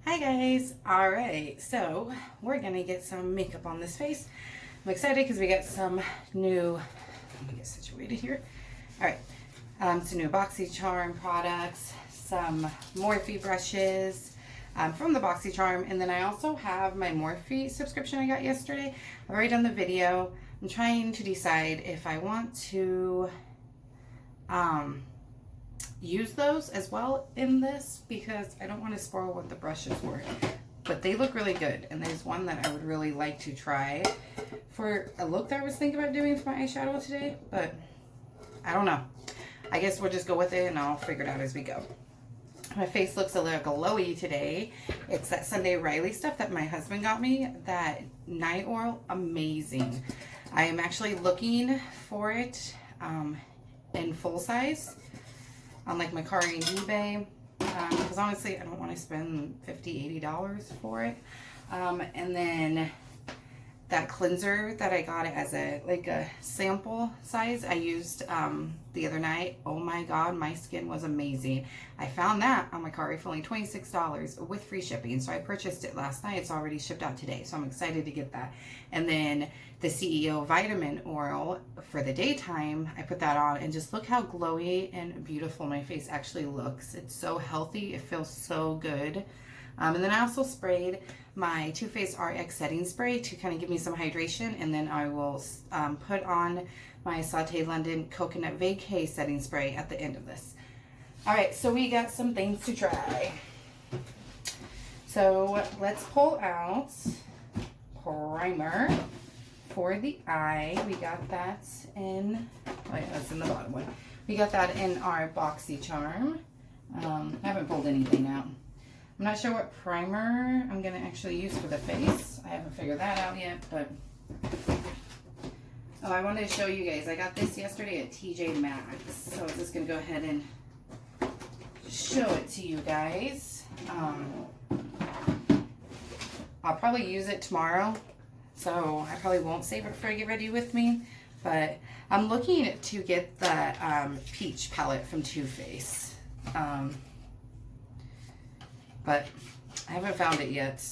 Hi guys. All right, so we're gonna get some makeup on this face. I'm excited because we got some new, let me get situated here. All right, some new Boxycharm products, some Morphe brushes from the Boxycharm, and then I also have my Morphe subscription I got yesterday. I've already done the video. I'm trying to decide if I want to use those as well in this because I don't want to spoil what the brushes were, but they look really good, and there's one that I would really like to try for a look that I was thinking about doing for my eyeshadow today, but I don't know. I guess we'll just go with it and I'll figure it out as we go. My face looks a little glowy today. It's that Sunday Riley stuff that my husband got me, that night oil, amazing. I am actually looking for it in full size on like Mercari and eBay, because honestly I don't want to spend $50, $80 for it. And then that cleanser that I got it as a sample size I used the other night. Oh my god, my skin was amazing. I found that on Mercari for only $26 with free shipping, so I purchased it last night. It's already shipped out today, so I'm excited to get that. And then the CEO vitamin oil for the daytime, I put that on, and just look how glowy and beautiful my face actually looks. It's so healthy, it feels so good. And then I also sprayed my Too Faced RX setting spray to kind of give me some hydration, and then I will put on my Sauté London Coconut Vacay setting spray at the end of this. Alright, so we got some things to try. So let's pull out primer for the eye. We got that in, oh yeah, that's in the bottom one. We got that in our Boxycharm. I haven't pulled anything out. I'm not sure what primer I'm going to actually use for the face. I haven't figured that out yet, but oh, I wanted to show you guys. I got this yesterday at TJ Maxx, so I was just going to go ahead and show it to you guys. I'll probably use it tomorrow, so I probably won't save it for Get Ready With Me, but I'm looking to get the peach palette from Too Faced. But I haven't found it yet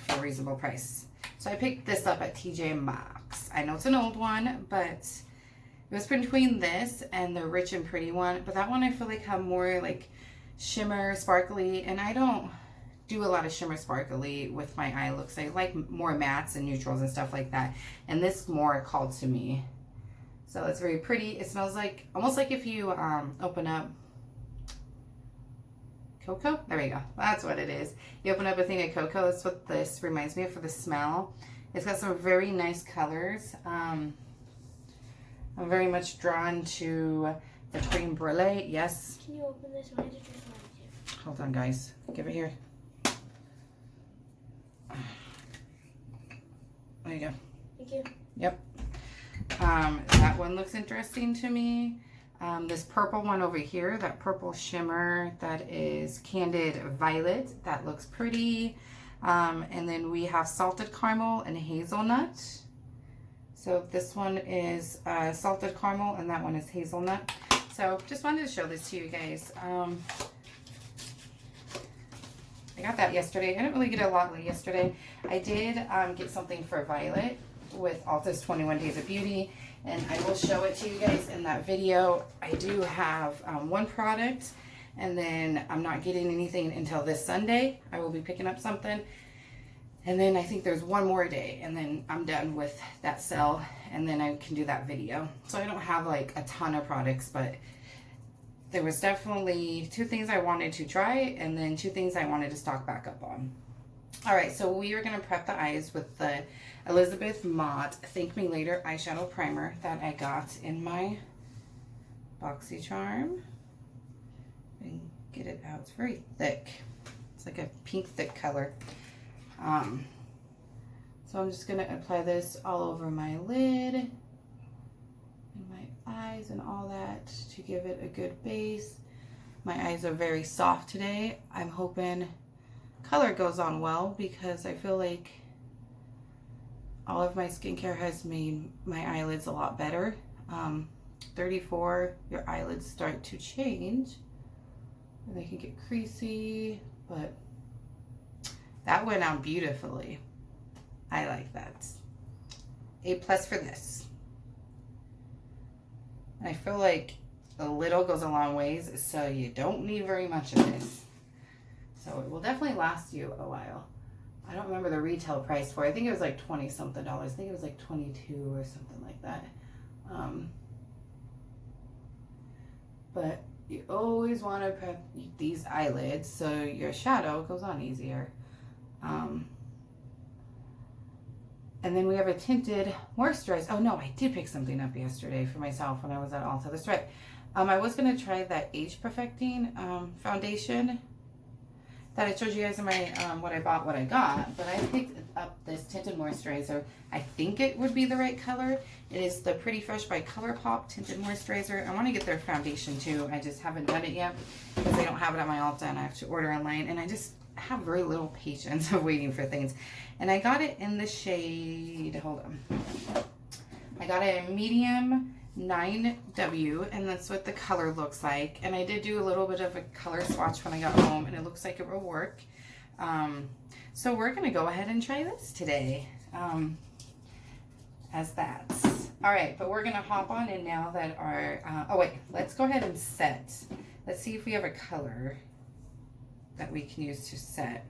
for a reasonable price. So I picked this up at TJ Maxx. I know it's an old one, but it was between this and the Rich and Pretty one. But that one I feel like have more like shimmer, sparkly, and I don't do a lot of shimmer sparkly with my eye looks. I like more mattes and neutrals and stuff like that. And this more called to me. So it's very pretty. It smells like, almost like if you open up cocoa? There we go. That's what it is. You open up a thing of cocoa. That's what this reminds me of for the smell. It's got some very nice colors. I'm very much drawn to the cream brulee. Yes. Can you open this one? I just wanted to. Hold on, guys. Give it here. There you go. Thank you. Yep. That one looks interesting to me. This purple one over here, that purple shimmer, that is Candid Violet. That looks pretty. And then we have Salted Caramel and Hazelnut. So this one is Salted Caramel and that one is Hazelnut. So just wanted to show this to you guys. I got that yesterday. I didn't really get a lot yesterday. I did get something for Violet with Alta's 21 Days of Beauty, and I will show it to you guys in that video. I do have one product, and then I'm not getting anything until this Sunday. I will be picking up something, and then I think there's one more day, and then I'm done with that sale, and then I can do that video. So I don't have like a ton of products, but there was definitely 2 things I wanted to try, and then 2 things I wanted to stock back up on. Alright, so we are going to prep the eyes with the Elizabeth Mott Thank Me Later eyeshadow primer that I got in my Boxycharm. And get it out. It's very thick. It's like a pink thick color. So I'm just going to apply this all over my lid and my eyes and all that to give it a good base. My eyes are very soft today. I'm hoping color goes on well because I feel like all of my skincare has made my eyelids a lot better. 34, your eyelids start to change and they can get creasy, but That went on beautifully. I like that. A+ for this. I feel like a little goes a long ways, so you don't need very much of this. So it will definitely last you a while. I don't remember the retail price for it. I think it was like 20 something dollars. I think it was like 22 or something like that. But you always want to prep these eyelids so your shadow goes on easier. And then we have a tinted moisturizer. Oh no, I did pick something up yesterday for myself when I was at Ulta. That's right. I was going to try that Age Perfecting foundation that I showed you guys in my what I bought, what I got. But I picked up this tinted moisturizer. I think it would be the right color. It is the Pretty Fresh by ColourPop tinted moisturizer. I want to get their foundation too. I just haven't done it yet because they don't have it at my Ulta and I have to order online. And I just have very little patience of waiting for things. And I got it in the shade, hold on. I got it in medium 9W, and that's what the color looks like. And I did do a little bit of a color swatch when I got home, and it looks like it will work. So we're gonna go ahead and try this today as that. All right, but we're gonna hop on in now that our, oh wait, let's go ahead and set. Let's see if we have a color that we can use to set.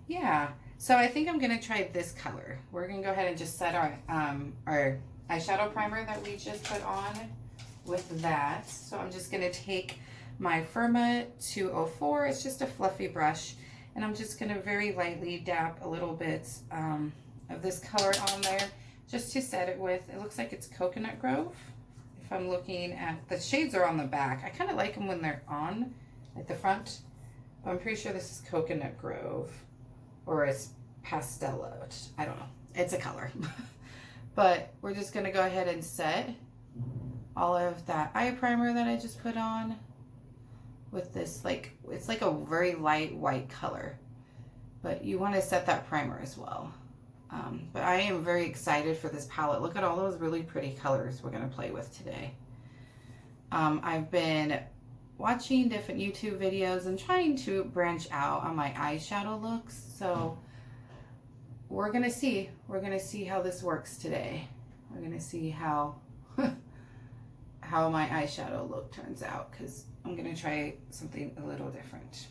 Yeah, so I think I'm gonna try this color. We're gonna go ahead and just set our eyeshadow primer that we just put on with that. So I'm just gonna take my Firma 204, it's just a fluffy brush, and I'm just gonna very lightly dab a little bit of this color on there just to set it with. It looks like it's Coconut Grove. If I'm looking at, the shades are on the back. I kind of like them when they're on at the front. I'm pretty sure this is Coconut Grove, or it's Pastello. I don't know. It's a color. But we're just going to go ahead and set all of that eye primer that I just put on with this, like, it's like a very light white color. But you want to set that primer as well. But I am very excited for this palette. Look at all those really pretty colors we're going to play with today. I've been watching different YouTube videos and trying to branch out on my eyeshadow looks. So we're gonna see how this works today. We're gonna see how how my eyeshadow look turns out, because I'm gonna try something a little different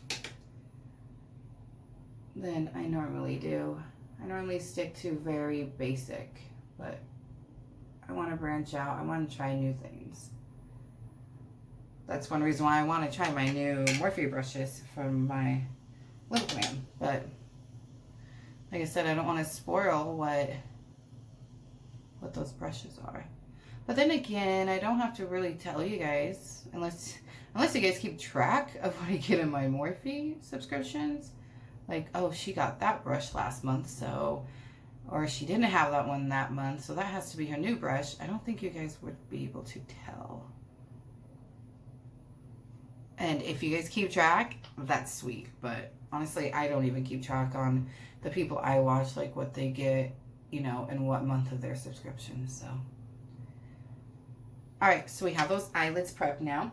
than I normally do. I normally stick to very basic, but I want to branch out. I want to try new things. That's one reason why I want to try my new Morphe brushes from my Lip Glam. But like I said, I don't want to spoil what those brushes are. But then again, I don't have to really tell you guys, unless you guys keep track of what I get in my Morphe subscriptions. Like, oh, she got that brush last month, so, or she didn't have that one that month, so that has to be her new brush. I don't think you guys would be able to tell. And if you guys keep track, that's sweet. But honestly, I don't even keep track on the people I watch, like what they get, you know, and what month of their subscription. So, all right, so we have those eyelids prepped now.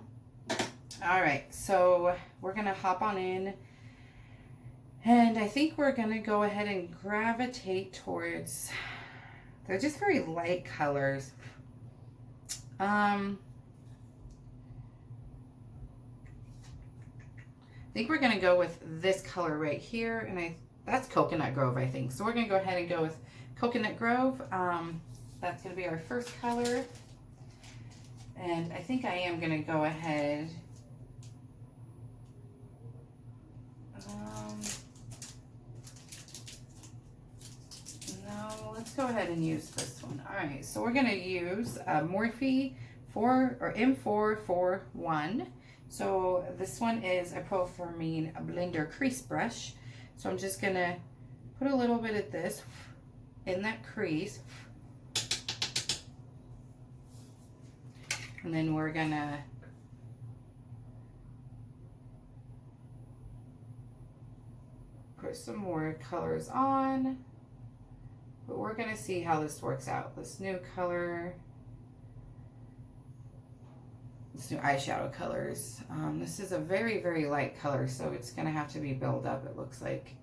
All right, so we're gonna hop on in, and I think we're gonna go ahead and gravitate towards, they're just very light colors. I think we're going to go with this color right here, and that's Coconut Grove, I think. So we're going to go ahead and go with Coconut Grove. That's going to be our first color. And I think I am going to go ahead. No, let's go ahead and use this one. All right, so we're going to use Morphe M441. So this one is a Pro-Firming Blender Crease Brush. So I'm just going to put a little bit of this in that crease. And then we're going to put some more colors on. But we're going to see how this works out. This new color. This new eyeshadow colors. This is a very, very light color, so it's going to have to be built up, it looks like.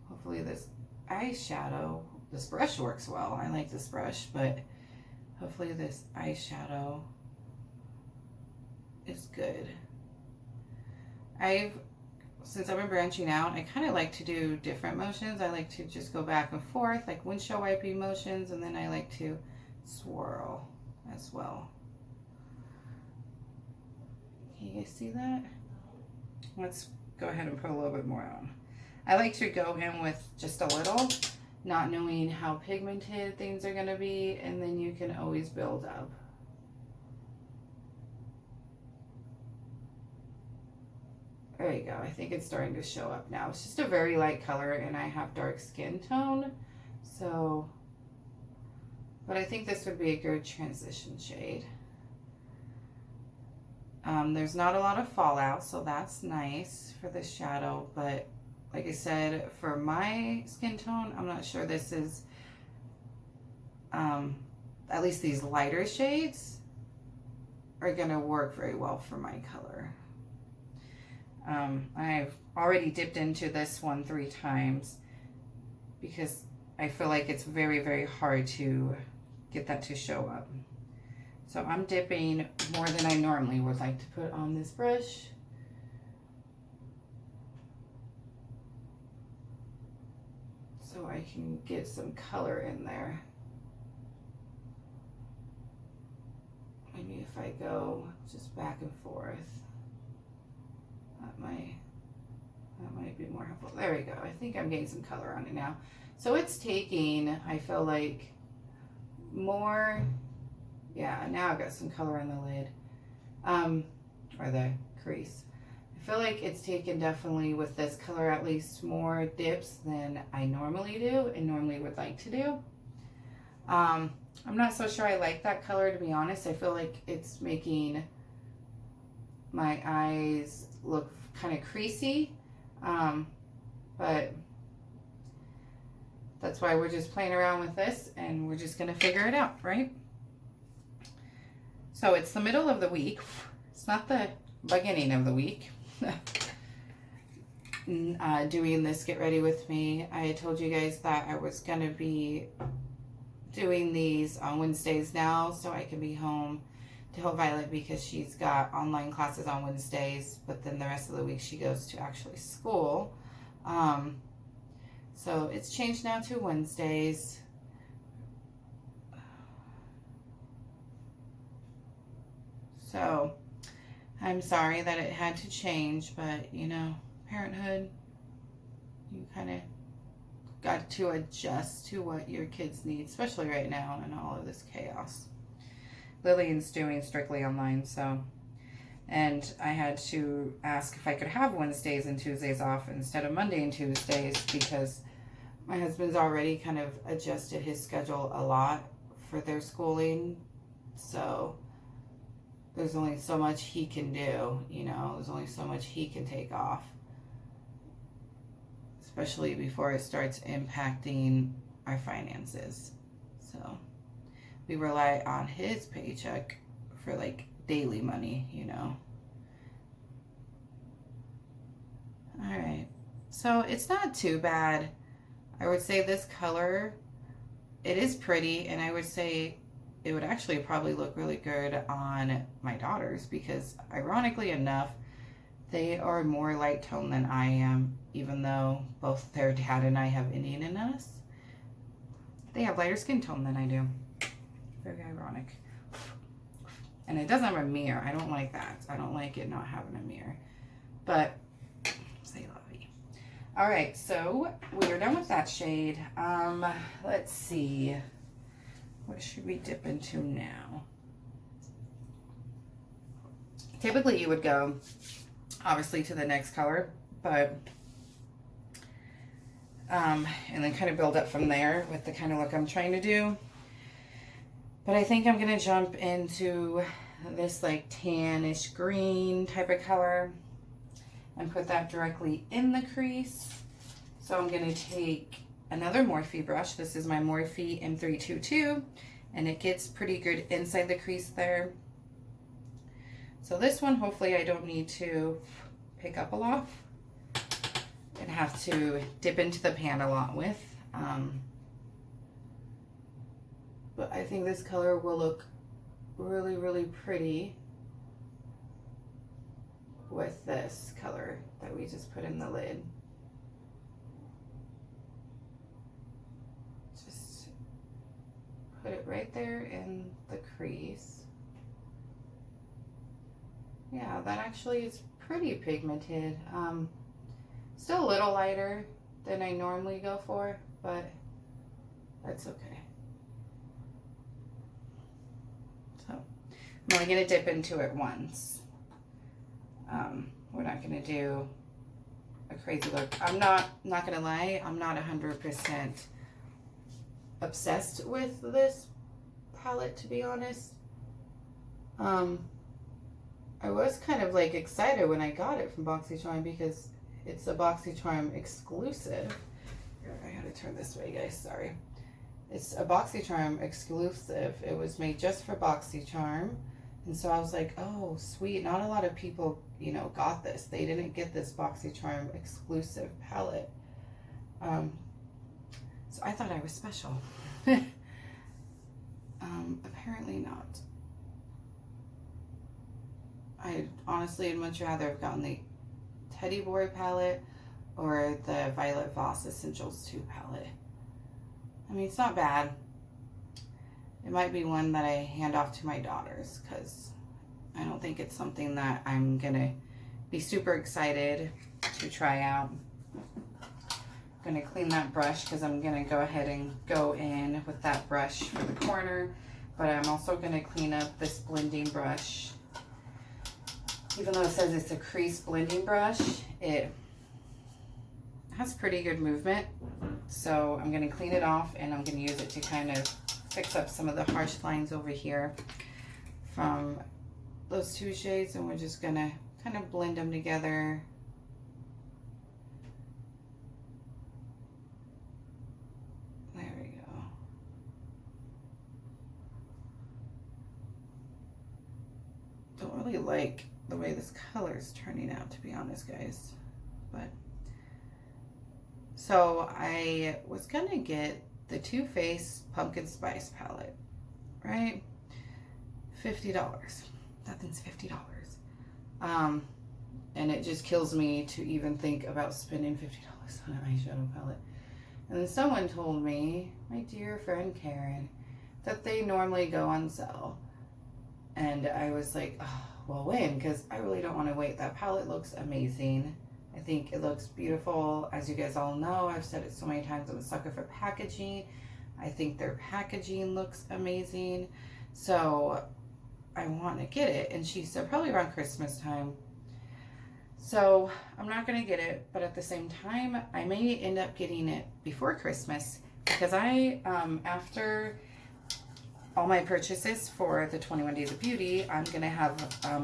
Hopefully this eyeshadow, this brush works well. I like this brush, but hopefully this eyeshadow is good. Since I've been branching out, I kind of like to do different motions. I like to just go back and forth, like windshield wiping motions, and then I like to swirl as well. Can you guys see that? Let's go ahead and put a little bit more on. I like to go in with just a little, not knowing how pigmented things are going to be, and then you can always build up. There you go. I think it's starting to show up now. It's just a very light color, and I have dark skin tone, so, but I think this would be a good transition shade. There's not a lot of fallout, so that's nice for the shadow, but like I said, for my skin tone, I'm not sure this is, at least these lighter shades are gonna work very well for my color. I've already dipped into this one 3 times because I feel like it's very, very hard to get that to show up. So I'm dipping more than I normally would like to put on this brush. So I can get some color in there. Maybe if I go just back and forth, that might be more helpful. There we go. I think I'm getting some color on it now. So it's taking, I feel like, more, yeah, now I've got some color on the lid, or the crease. I feel like it's taken definitely with this color at least more dips than I normally do and normally would like to do. I'm not so sure I like that color, to be honest. I feel like it's making my eyes look kind of creasy, but that's why we're just playing around with this and we're just gonna figure it out, right? So it's the middle of the week. It's not the beginning of the week. Doing this Get Ready With Me. I told you guys that I was gonna be doing these on Wednesdays now so I can be home to help Violet because she's got online classes on Wednesdays, but then the rest of the week she goes to actually school. So it's changed now to Wednesdays. So I'm sorry that it had to change, but you know, parenthood, you kind of got to adjust to what your kids need, especially right now in all of this chaos. Lillian's doing strictly online, so, and I had to ask if I could have Wednesdays and Tuesdays off instead of Monday and Tuesdays because my husband's already kind of adjusted his schedule a lot for their schooling, so there's only so much he can do, you know, there's only so much he can take off, especially before it starts impacting our finances. So we rely on his paycheck for like daily money, you know. All right, so it's not too bad. I would say this color, it is pretty, and I would say it would actually probably look really good on my daughters because ironically enough, they are more light tone than I am, even though both their dad and I have Indian in us. They have lighter skin tone than I do. Very ironic. And it doesn't have a mirror. I don't like that. I don't like it not having a mirror. But, say lovey. All right, so we're done with that shade. Let's see. What should we dip into now? Typically you would go, obviously, to the next color, but, and then kind of build up from there with the kind of look I'm trying to do. But I think I'm going to jump into this like tannish green type of color and put that directly in the crease. So I'm going to take another Morphe brush. This is my Morphe M322, and it gets pretty good inside the crease there. So this one, hopefully I don't need to pick up a lot and have to dip into the pan a lot with. But I think this color will look really, really pretty with this color that we just put in the lid. Just put it right there in the crease. Yeah, that actually is pretty pigmented. Still a little lighter than I normally go for, but that's okay. So I'm only gonna dip into it once. We're not gonna do a crazy look. I'm not gonna lie, I'm not 100% obsessed with this palette, to be honest. I was kind of like excited when I got it from Boxycharm because it's a Boxycharm exclusive. I gotta turn this way, guys, sorry. It's a Boxycharm exclusive. It was made just for Boxycharm. And so I was like, oh, sweet. Not a lot of people, you know, got this. They didn't get this Boxycharm exclusive palette. So I thought I was special. Apparently not. I honestly would much rather have gotten the Teddy Boy palette or the Violet Voss Essentials 2 palette. I mean, it's not bad. It might be one that I hand off to my daughters because I don't think it's something that I'm gonna be super excited to try out. I'm gonna clean that brush because I'm gonna go ahead and go in with that brush for the corner, but I'm also gonna clean up this blending brush. Even though it says it's a crease blending brush, it has pretty good movement. So I'm gonna clean it off and I'm gonna use it to kind of fix up some of the harsh lines over here from those two shades, and we're just gonna kind of blend them together. There we go. Don't really like the way this color is turning out, to be honest, guys. But so I was gonna get the Too Faced Pumpkin Spice palette, right? $50. Nothing's $50. And it just kills me to even think about spending $50 on an eyeshadow palette. And then someone told me, my dear friend Karen, that they normally go on sale. And I was like, oh, well, when? Because I really don't want to wait. That palette looks amazing. I think it looks beautiful. As you guys all know, I've said it so many times, I'm a sucker for packaging. I think their packaging looks amazing. So I want to get it. And she said probably around Christmas time. So I'm not going to get it, but at the same time, I may end up getting it before Christmas because I, after all my purchases for the 21 Days of Beauty, I'm going to have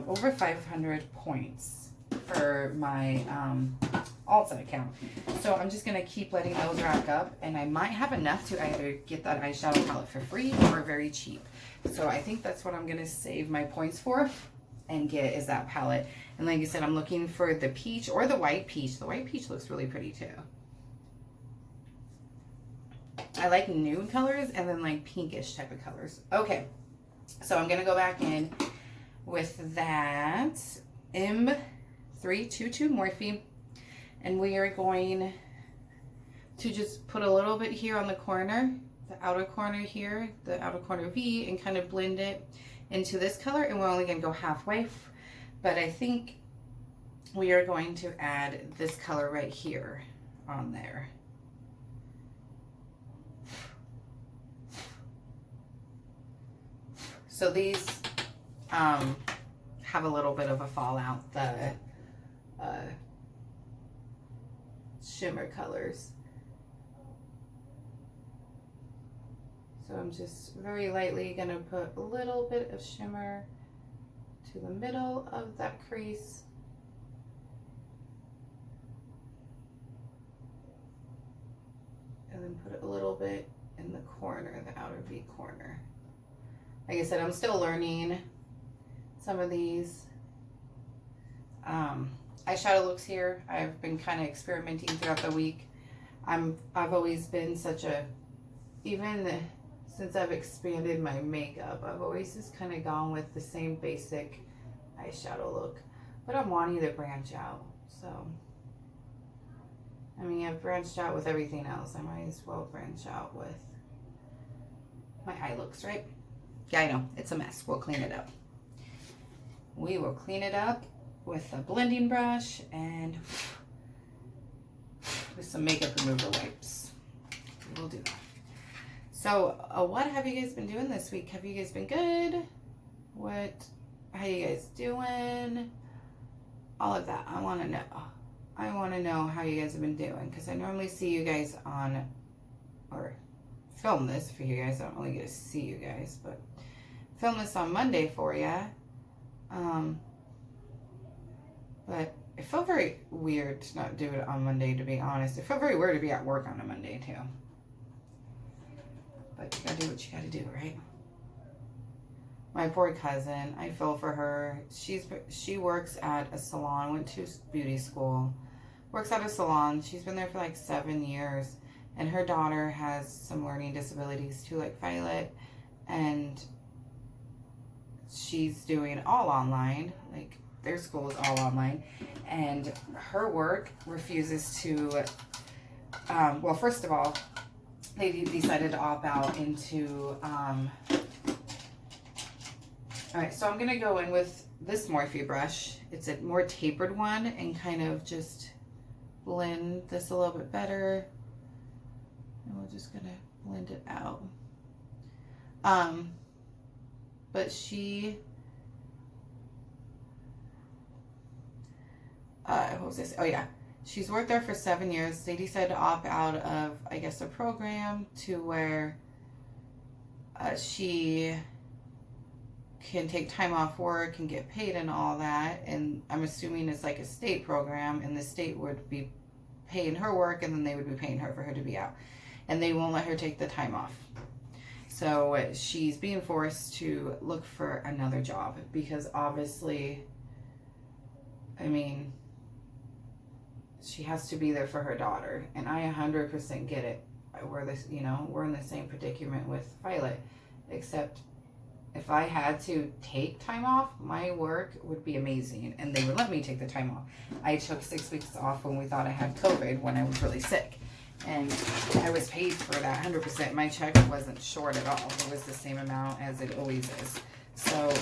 over 500 points for my Ulta account. So I'm just going to keep letting those rack up, and I might have enough to either get that eyeshadow palette for free or very cheap. So I think that's what I'm going to save my points for and get is that palette. And like I said, I'm looking for the peach or the white peach. The white peach looks really pretty too. I like nude colors and then like pinkish type of colors. Okay, so I'm going to go back in with that M322 Morphe, and we are going to just put a little bit here on the corner, the outer corner here, the outer corner V, and kind of blend it into this color. And we're only going to go halfway, but I think we are going to add this color right here on there. So these have a little bit of a fallout, the shimmer colors. So I'm just very lightly going to put a little bit of shimmer to the middle of that crease. And then put a little bit in the corner, the outer V corner. Like I said, I'm still learning some of these. eyeshadow looks here. I've been kind of experimenting throughout the week. I've always been such a, even since I've expanded my makeup, I've always just kind of gone with the same basic eyeshadow look. But I'm wanting to branch out, so. I mean, I've branched out with everything else. I might as well branch out with my eye looks, right? Yeah, I know. It's a mess. We'll clean it up. We will clean it up with a blending brush and with some makeup remover wipes. We'll do that. So, what have you guys been doing this week? Have you guys been good? How you guys doing? All of that. I want to know. I want to know how you guys have been doing, because I normally see you guys on, or film this for you guys. I don't really get to see you guys, but film this on Monday for you. But it felt very weird to not do it on Monday, to be honest. It felt very weird to be at work on a Monday, too. But you gotta do what you gotta do, right? My poor cousin, I feel for her. She works at a salon, went to beauty school, works at a salon. She's been there for like 7 years. And her daughter has some learning disabilities too, like Violet. And she's doing all online. Like, their school is all online. And her work refuses to, well, first of all, they decided to opt out into, all right, so I'm going to go in with this Morphe brush. It's a more tapered one, and kind of just blend this a little bit better. And we're just going to blend it out. But she, what was this? Oh yeah, she's worked there for 7 years. They decided to opt out of, I guess, a program to where she can take time off work and get paid and all that. And I'm assuming it's like a state program, and the state would be paying her work, and then they would be paying her for her to be out. And they won't let her take the time off. So she's being forced to look for another job, because obviously, I mean, she has to be there for her daughter. And I 100% get it. We're in the same predicament with Violet, except if I had to take time off, my work would be amazing, and they would let me take the time off. I took 6 weeks off when we thought I had COVID, when I was really sick, and I was paid for that 100%. My check wasn't short at all. It was the same amount as it always is. So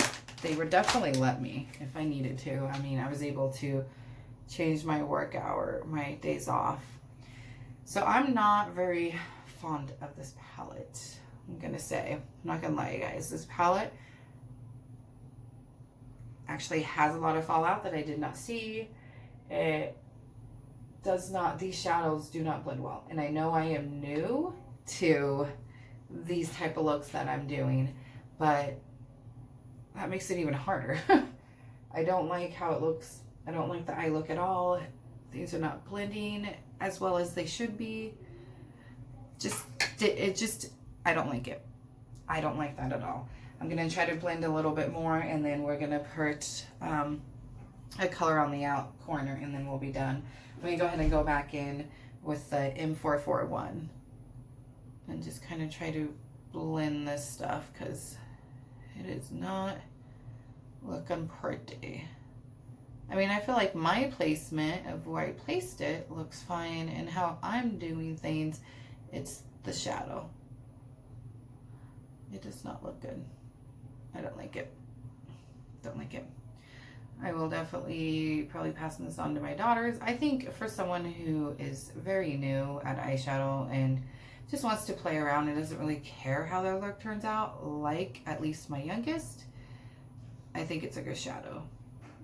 they would definitely let me if I needed to. I mean, I was able to change my work hour, my days off. So I'm not very fond of this palette. I'm gonna say, I'm not gonna lie, guys. This palette actually has a lot of fallout that I did not see. It does not, these shadows do not blend well. And I know I am new to these type of looks that I'm doing, but that makes it even harder. I don't like how it looks. I don't like the eye look at all. These are not blending as well as they should be. I don't like it. I don't like that at all. I'm going to try to blend a little bit more, and then we're going to put a color on the out corner, and then we'll be done. I'm going to go ahead and go back in with the M441 and just kind of try to blend this stuff, because it is not looking pretty. I mean, I feel like my placement of where I placed it looks fine, and how I'm doing things, it's the shadow. It does not look good. I don't like it. Don't like it. I will definitely probably pass this on to my daughters. I think for someone who is very new at eyeshadow and just wants to play around and doesn't really care how their look turns out, like at least my youngest, I think it's a good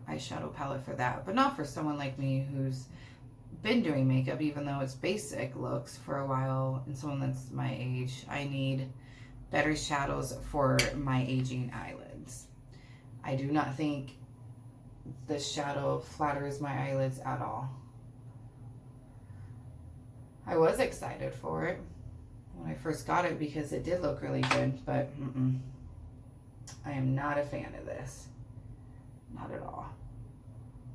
eyeshadow palette for that. But not for someone like me who's been doing makeup, even though it's basic looks for a while, and someone that's my age. I need better shadows for my aging eyelids. I do not think this shadow flatters my eyelids at all. I was excited for it when I first got it because it did look really good, but I am not a fan of this. Not at all.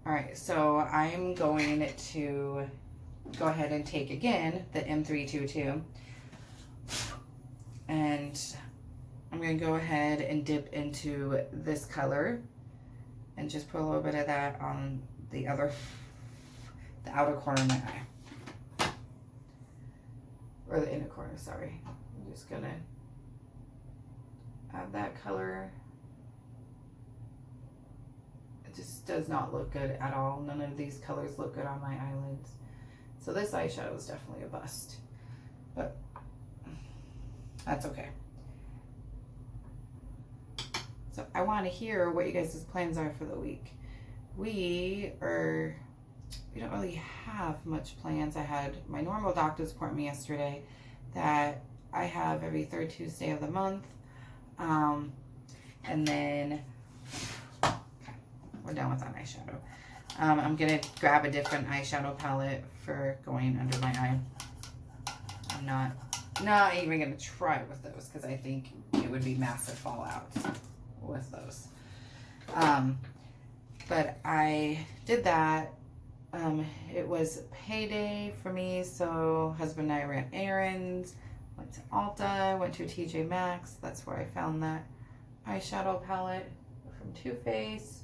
Alright, so I'm going to go ahead and take again the M322 and I'm going to go ahead and dip into this color and just put a little bit of that on the outer corner of my eye. Or the inner corner, sorry. I'm just going to add that color. It just does not look good at all. None of these colors look good on my eyelids. So this eyeshadow is definitely a bust. But that's okay. So I want to hear what you guys' plans are for the week. We don't really have much plans. I had my normal doctor's appointment yesterday that I have every third Tuesday of the month. And then we're done with that eyeshadow. I'm gonna grab a different eyeshadow palette for going under my eye. I'm not even gonna try with those because I think it would be massive fallout with those. But I did that. It was payday for me, so husband and I ran errands, went to Ulta, went to TJ Maxx. That's where I found that eyeshadow palette from Too Faced.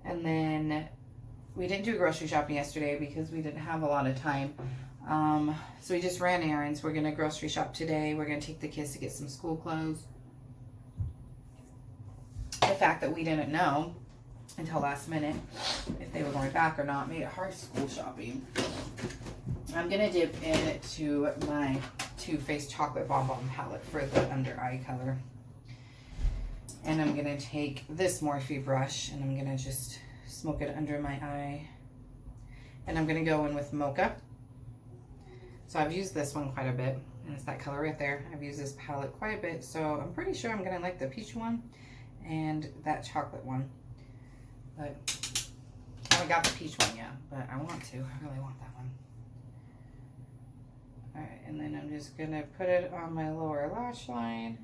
And then we didn't do grocery shopping yesterday because we didn't have a lot of time. So we just ran errands. We're gonna grocery shop today. We're gonna take the kids to get some school clothes. The fact that we didn't know until last minute if they were going back or not made it hard school shopping. I'm gonna dip into my Too Faced Chocolate Bonbon palette for the under eye color. And I'm gonna take this Morphe brush and I'm gonna just smoke it under my eye. And I'm gonna go in with Mocha. So I've used this one quite a bit, and it's that color right there. I've used this palette quite a bit, so I'm pretty sure I'm gonna like the peach one and that chocolate one. But I haven't got the peach one yet, but I want to. I really want that one. Alright, and then I'm just gonna put it on my lower lash line.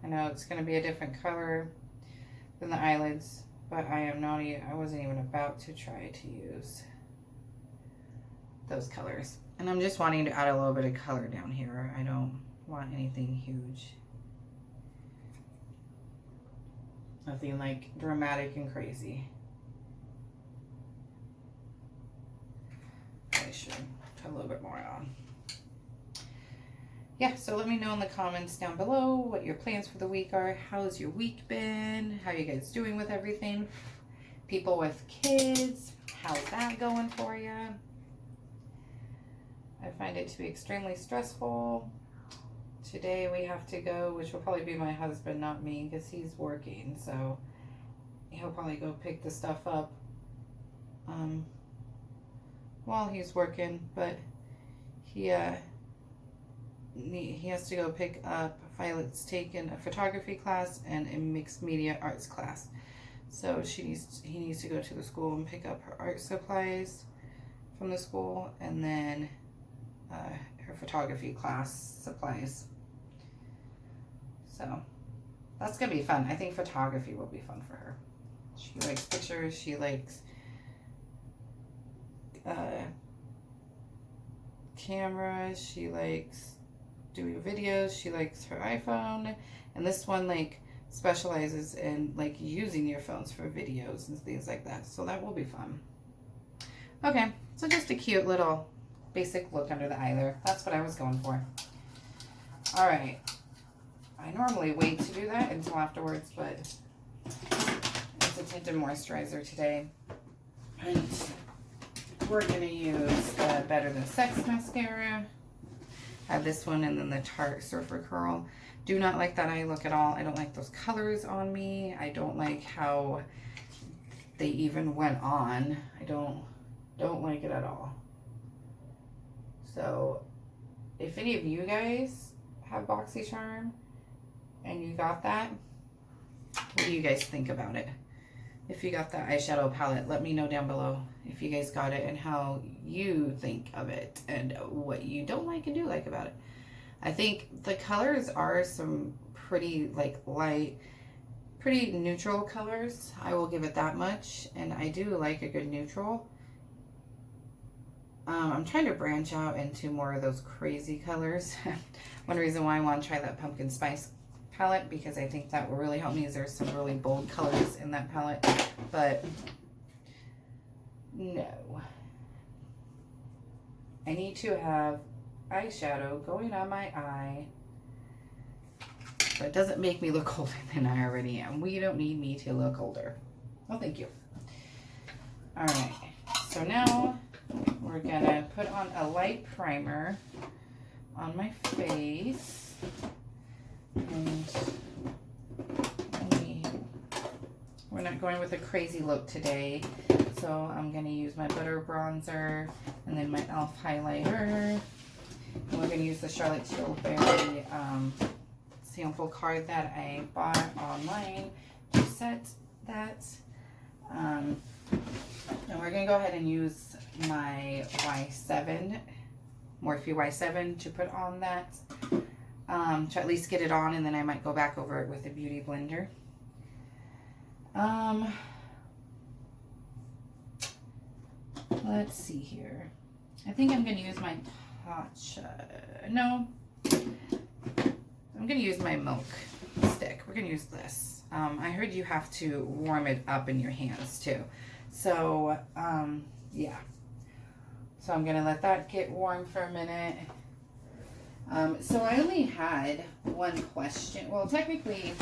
I know it's going to be a different color than the eyelids, but I wasn't even about to try to use those colors. And I'm just wanting to add a little bit of color down here. I don't want anything huge. Nothing like dramatic and crazy. I should put a little bit more on. Yeah, so let me know in the comments down below what your plans for the week are. How's your week been? How are you guys doing with everything? People with kids, how's that going for you? I find it to be extremely stressful. Today we have to go, which will probably be my husband, not me, because he's working. So he'll probably go pick the stuff up while he's working, but he has to go pick up Violet's taken a photography class and a mixed media arts class. So he needs to go to the school and pick up her art supplies from the school and then her photography class supplies. So that's gonna be fun. I think photography will be fun for her. She likes pictures, she likes cameras, she likes doing videos, she likes her iPhone, and this one like specializes in like using your phones for videos and things like that, so that will be fun. Okay, so just a cute little basic look under the eye there. That's what I was going for. All right, I normally wait to do that until afterwards, but it's a tinted moisturizer today, and we're gonna use the Better Than Sex mascara. I have this one and then the Tarte Surfer Curl. Do not like that eye look at all. I don't like those colors on me. I don't like how they even went on. I don't like it at all. So if any of you guys have Boxycharm and you got that, what do you guys think about it? If you got that eyeshadow palette, let me know down below if you guys got it and how you think of it and what you don't like and do like about it. I think the colors are some pretty like light, pretty neutral colors. I will give it that much. And I do like a good neutral. I'm trying to branch out into more of those crazy colors. One reason why I want to try that pumpkin spice palette, because I think that will really help me, is there's some really bold colors in that palette. But no, I need to have eyeshadow going on my eye, but it doesn't make me look older than I already am. We don't need me to look older. Well, thank you. All right, so now we're gonna put on a light primer on my face, and we're not going with a crazy look today, so I'm gonna use my butter bronzer and then my e.l.f. highlighter, and we're gonna use the Charlotte Tilbury sample card that I bought online to set that, and we're gonna go ahead and use my Y7, Morphe Y7, to put on that, to at least get it on, and then I might go back over it with a beauty blender. Let's see here. I think I'm gonna use my no, I'm gonna use my milk stick. We're gonna use this. I heard you have to warm it up in your hands too. So, yeah. So I'm gonna let that get warm for a minute. So I only had one question. Well, technically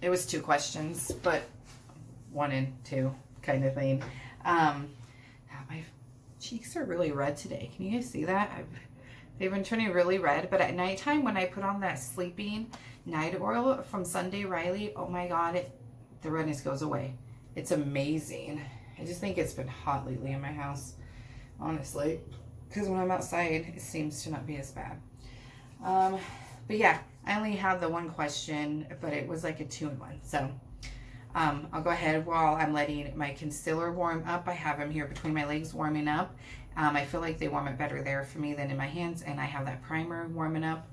it was 2 questions, but 1 and 2 kind of thing. My cheeks are really red today. Can you guys see that? They've been turning really red, but at nighttime when I put on that sleeping night oil from Sunday Riley, oh my God, the redness goes away. It's amazing. I just think it's been hot lately in my house, honestly, because when I'm outside, it seems to not be as bad. But yeah, I only had the 1 question, but it was like a 2-in-1. So I'll go ahead while I'm letting my concealer warm up. I have them here between my legs warming up. I feel like they warm it better there for me than in my hands, and I have that primer warming up.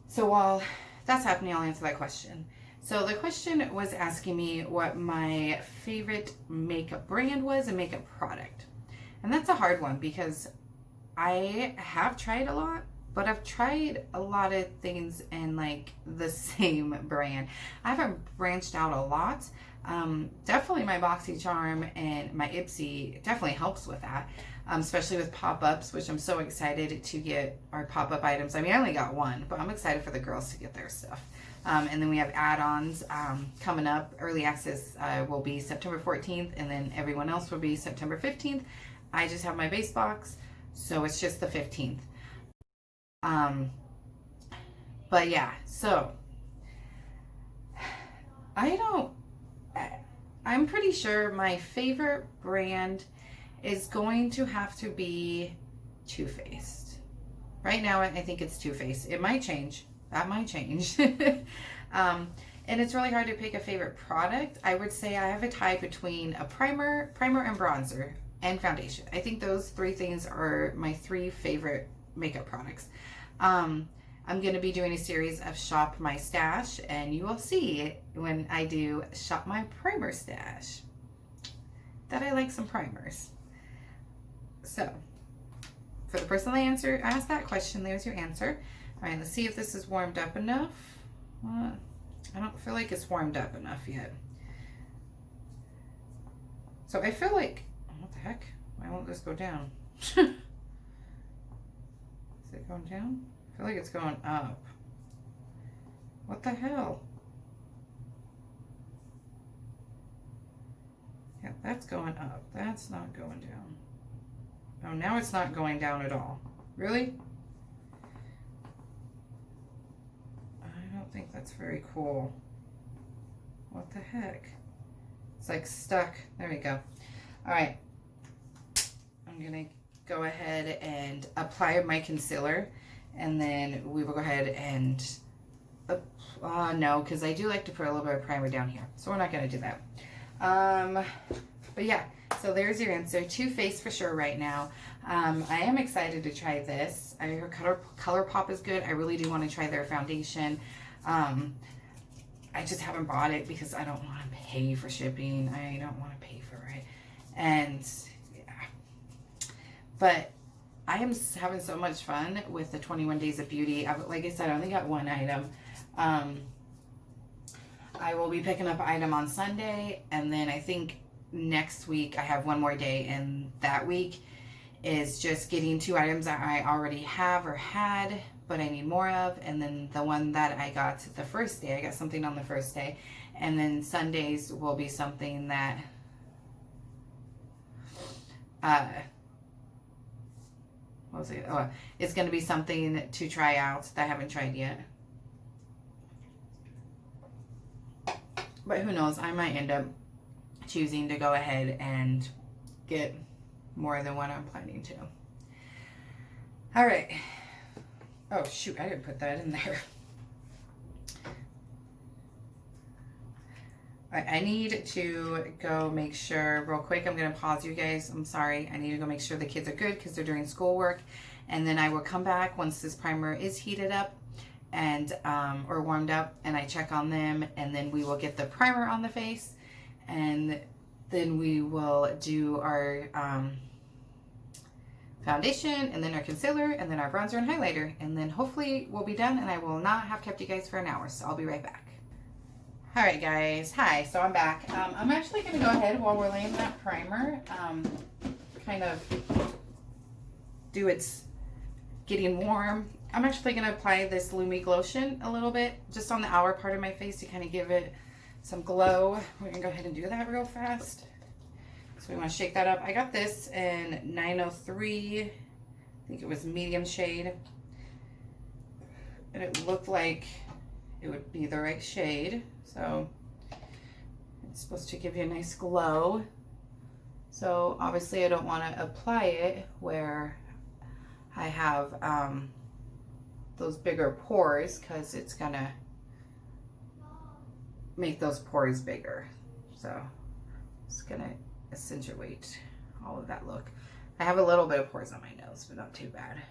So while that's happening, I'll answer that question. So the question was asking me what my favorite makeup brand was and makeup product. And that's a hard one because I have tried a lot, but I've tried a lot of things in like the same brand. I haven't branched out a lot. Definitely my Boxycharm and my Ipsy definitely helps with that, especially with pop-ups, which I'm so excited to get our pop-up items. I mean, I only got 1, but I'm excited for the girls to get their stuff. And then we have add-ons coming up. Early access will be September 14th, and then everyone else will be September 15th. I just have my base box, so it's just the 15th. But yeah, so I'm pretty sure my favorite brand is going to have to be Too Faced. Right now, I think it's Too Faced. It might change. That might change. And it's really hard to pick a favorite product. I would say I have a tie between a primer and bronzer, and foundation. I think those 3 things are my 3 favorite makeup products. I'm going to be doing a series of Shop My Stash, and you will see when I do Shop My Primer Stash that I like some primers. So, for the person that asked that question, there's your answer. All right, let's see if this is warmed up enough. I don't feel like it's warmed up enough yet. So I feel like, what the heck? Why won't this go down? Is it going down? I feel like it's going up. What the hell? Yeah, that's going up. That's not going down. Oh, now it's not going down at all. Really? I don't think that's very cool. What the heck? It's like stuck. There we go. All right. I'm going to go ahead and apply my concealer, and then we will go ahead and no, because I do like to put a little bit of primer down here, so we're not going to do that. But yeah, so there's your answer. Too Faced for sure right now. I am excited to try this. I heard Color Pop is good. I really do want to try their foundation. I just haven't bought it because I don't want to pay for shipping. I don't want to pay for it. And yeah. But I am having so much fun with the 21 Days of Beauty. Like I said, I only got one item. I will be picking up an item on Sunday. And then I think next week I have one more day. And that week is just getting 2 items that I already have or had, but I need more of. And then the one that I got the first day, I got something on the first day. And then Sundays will be something that what was it? Oh, it's going to be something to try out that I haven't tried yet. But who knows, I might end up choosing to go ahead and get more than what I'm planning to. All right. Oh, shoot, I didn't put that in there. All right, I need to go make sure, real quick, I'm going to pause you guys. I'm sorry. I need to go make sure the kids are good because they're doing schoolwork. And then I will come back once this primer is heated up and or warmed up, and I check on them, and then we will get the primer on the face, and then we will do our foundation, and then our concealer, and then our bronzer and highlighter, and then hopefully we'll be done, and I will not have kept you guys for an hour, so I'll be right back. All right, guys. Hi. So I'm back. I'm actually going to go ahead while we're laying that primer, kind of do its getting warm. I'm actually going to apply this Lumi Glotion a little bit just on the outer part of my face to kind of give it some glow. We're going to go ahead and do that real fast. So we want to shake that up. I got this in 903. I think it was medium shade. And it looked like it would be the right shade. So it's supposed to give you a nice glow. So obviously I don't want to apply it where I have those bigger pores, because it's gonna make those pores bigger. So it's gonna accentuate all of that look. I have a little bit of pores on my nose, but not too bad.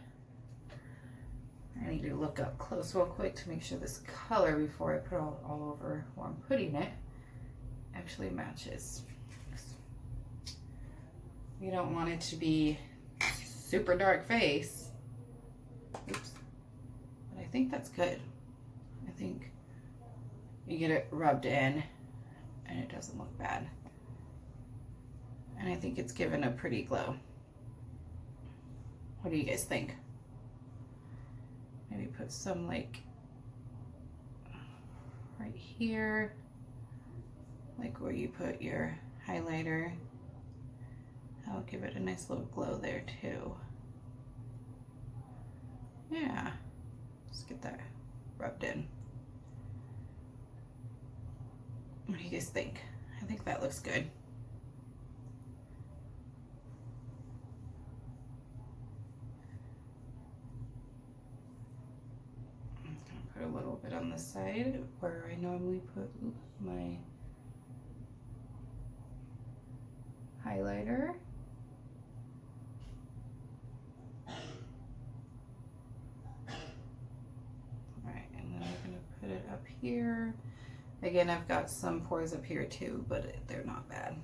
I need to look up close real quick to make sure this color before I put all over where I'm putting it actually matches. You don't want it to be super dark face. Oops. But I think that's good. I think you get it rubbed in and it doesn't look bad. And I think it's given a pretty glow. What do you guys think? Maybe put some like right here, like where you put your highlighter. That'll give it a nice little glow there too. Yeah, just get that rubbed in. What do you guys think? I think that looks good. Put a little bit on the side where I normally put my highlighter. Alright, and then I'm going to put it up here. Again, I've got some pores up here too, but they're not bad.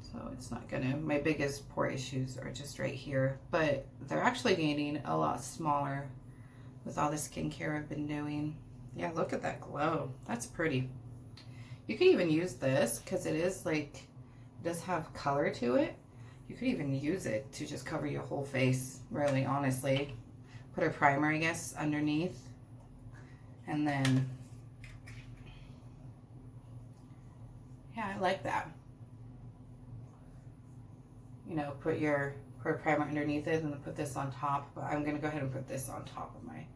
So it's not gonna, my biggest pore issues are just right here, but they're actually getting a lot smaller with all the skincare I've been doing. Yeah, look at that glow. That's pretty. You could even use this because it is like, it does have color to it. You could even use it to just cover your whole face, really, honestly. Put a primer, I guess, underneath. And then, yeah, I like that. You know, put a primer underneath it and then put this on top. But I'm going to go ahead and put this on top of my,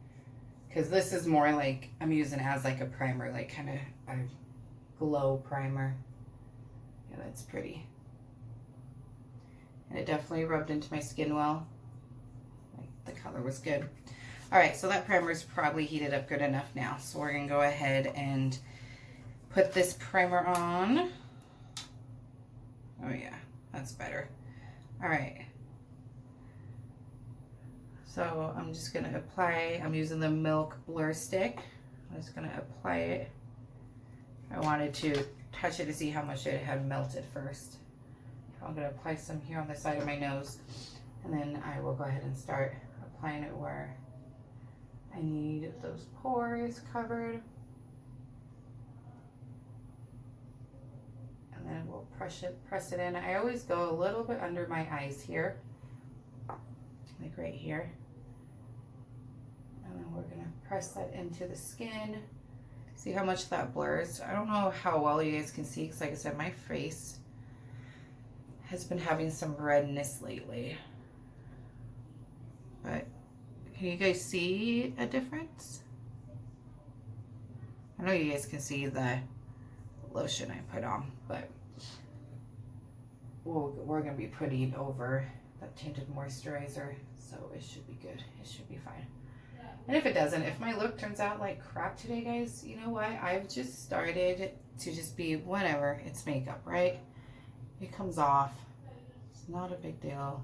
because this is more like, I'm using it as like a primer, like kind of a glow primer. Yeah, that's pretty. And it definitely rubbed into my skin well. Like, the color was good. All right, so that primer is probably heated up good enough now. So we're going to go ahead and put this primer on. Oh yeah, that's better. All right. So I'm just gonna apply, I'm using the Milk Blur Stick. I'm just gonna apply it. I wanted to touch it to see how much it had melted first. I'm gonna apply some here on the side of my nose, and then I will go ahead and start applying it where I need those pores covered. And then we'll press it in. I always go a little bit under my eyes here, like right here. And then we're gonna press that into the skin. See how much that blurs. I don't know how well you guys can see, because like I said, my face has been having some redness lately. But can you guys see a difference? I know you guys can see the lotion I put on, but we're gonna be putting over that tinted moisturizer, so it should be good. It should be fine. And if it doesn't, if my look turns out like crap today, guys, you know what? I've just started to just be whatever. It's makeup, right? It comes off. It's not a big deal.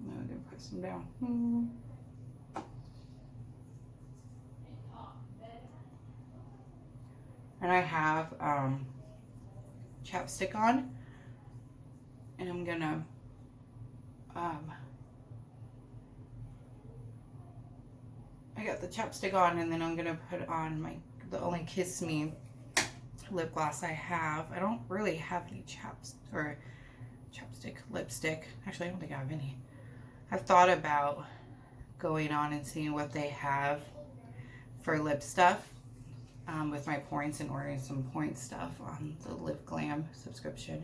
Now I'm gonna press them down. And I have chapstick on, and I'm gonna I got the chapstick on, and then I'm gonna put on the only Kiss Me lip gloss I have. I don't really have any chapstick, lipstick. Actually, I don't think I have any. I've thought about going on and seeing what they have for lip stuff with my points, and ordering some point stuff on the Lip Glam subscription.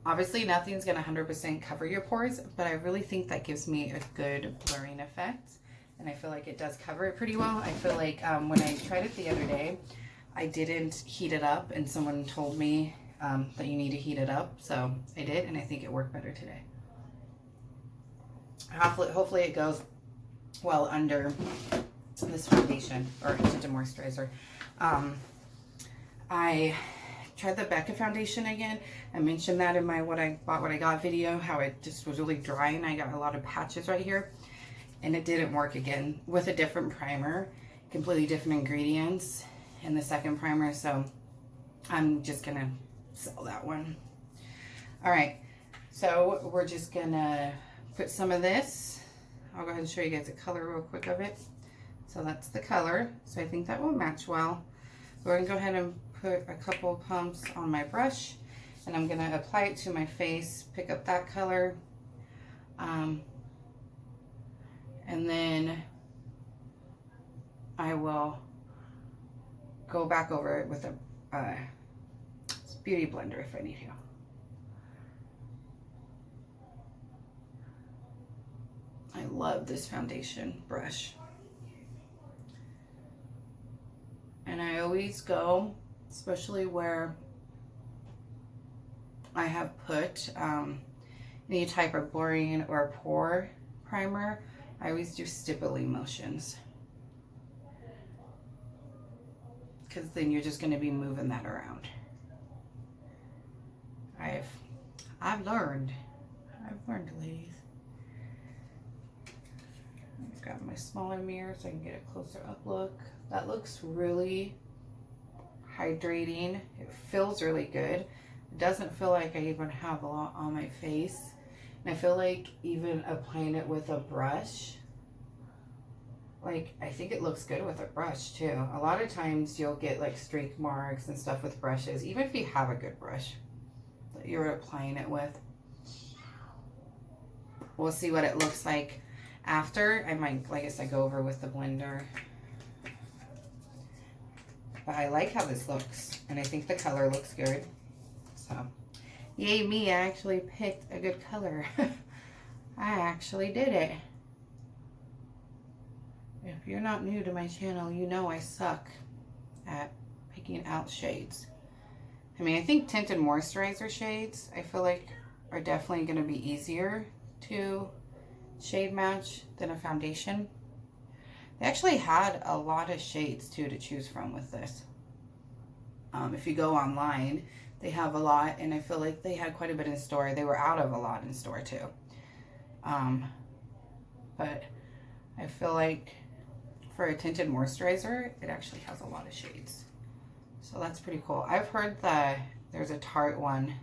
Obviously, nothing's gonna 100% cover your pores, but I really think that gives me a good blurring effect. And I feel like it does cover it pretty well. I feel like when I tried it the other day, I didn't heat it up, and someone told me that you need to heat it up. So I did, and I think it worked better today. Hopefully it goes well under this foundation or tinted moisturizer. I tried the Becca foundation again. I mentioned that in my what I got video, how it just was really dry and I got a lot of patches right here. And it didn't work again with a different primer, completely different ingredients in the second primer. So I'm just gonna sell that one. All right, so we're just gonna put some of this. I'll go ahead and show you guys a color real quick of it. So that's the color. So I think that will match well. We're gonna go ahead and put a couple pumps on my brush, and I'm gonna apply it to my face, pick up that color. And then I will go back over it with a beauty blender if I need to. I love this foundation brush. And I always go, especially where I have put any type of blurring or pore primer, I always do stippling motions, because then you're just going to be moving that around. I've learned, ladies. I've got my smaller mirror so I can get a closer up look. That looks really hydrating. It feels really good. It doesn't feel like I even have a lot on my face. And I feel like even applying it with a brush, like I think it looks good with a brush too. A lot of times you'll get like streak marks and stuff with brushes, even if you have a good brush that you're applying it with. We'll see what it looks like after. I might, like I said, go over with the blender. But I like how this looks, and I think the color looks good. So, yay me, I actually picked a good color. I actually did it. If you're not new to my channel, you know I suck at picking out shades. I mean, I think tinted moisturizer shades, I feel like, are definitely going to be easier to shade match than a foundation. They actually had a lot of shades too to choose from with this. If you go online, they have a lot, and I feel like they had quite a bit in store. They were out of a lot in store too. But I feel like for a tinted moisturizer, it actually has a lot of shades. So that's pretty cool. I've heard that there's a Tarte one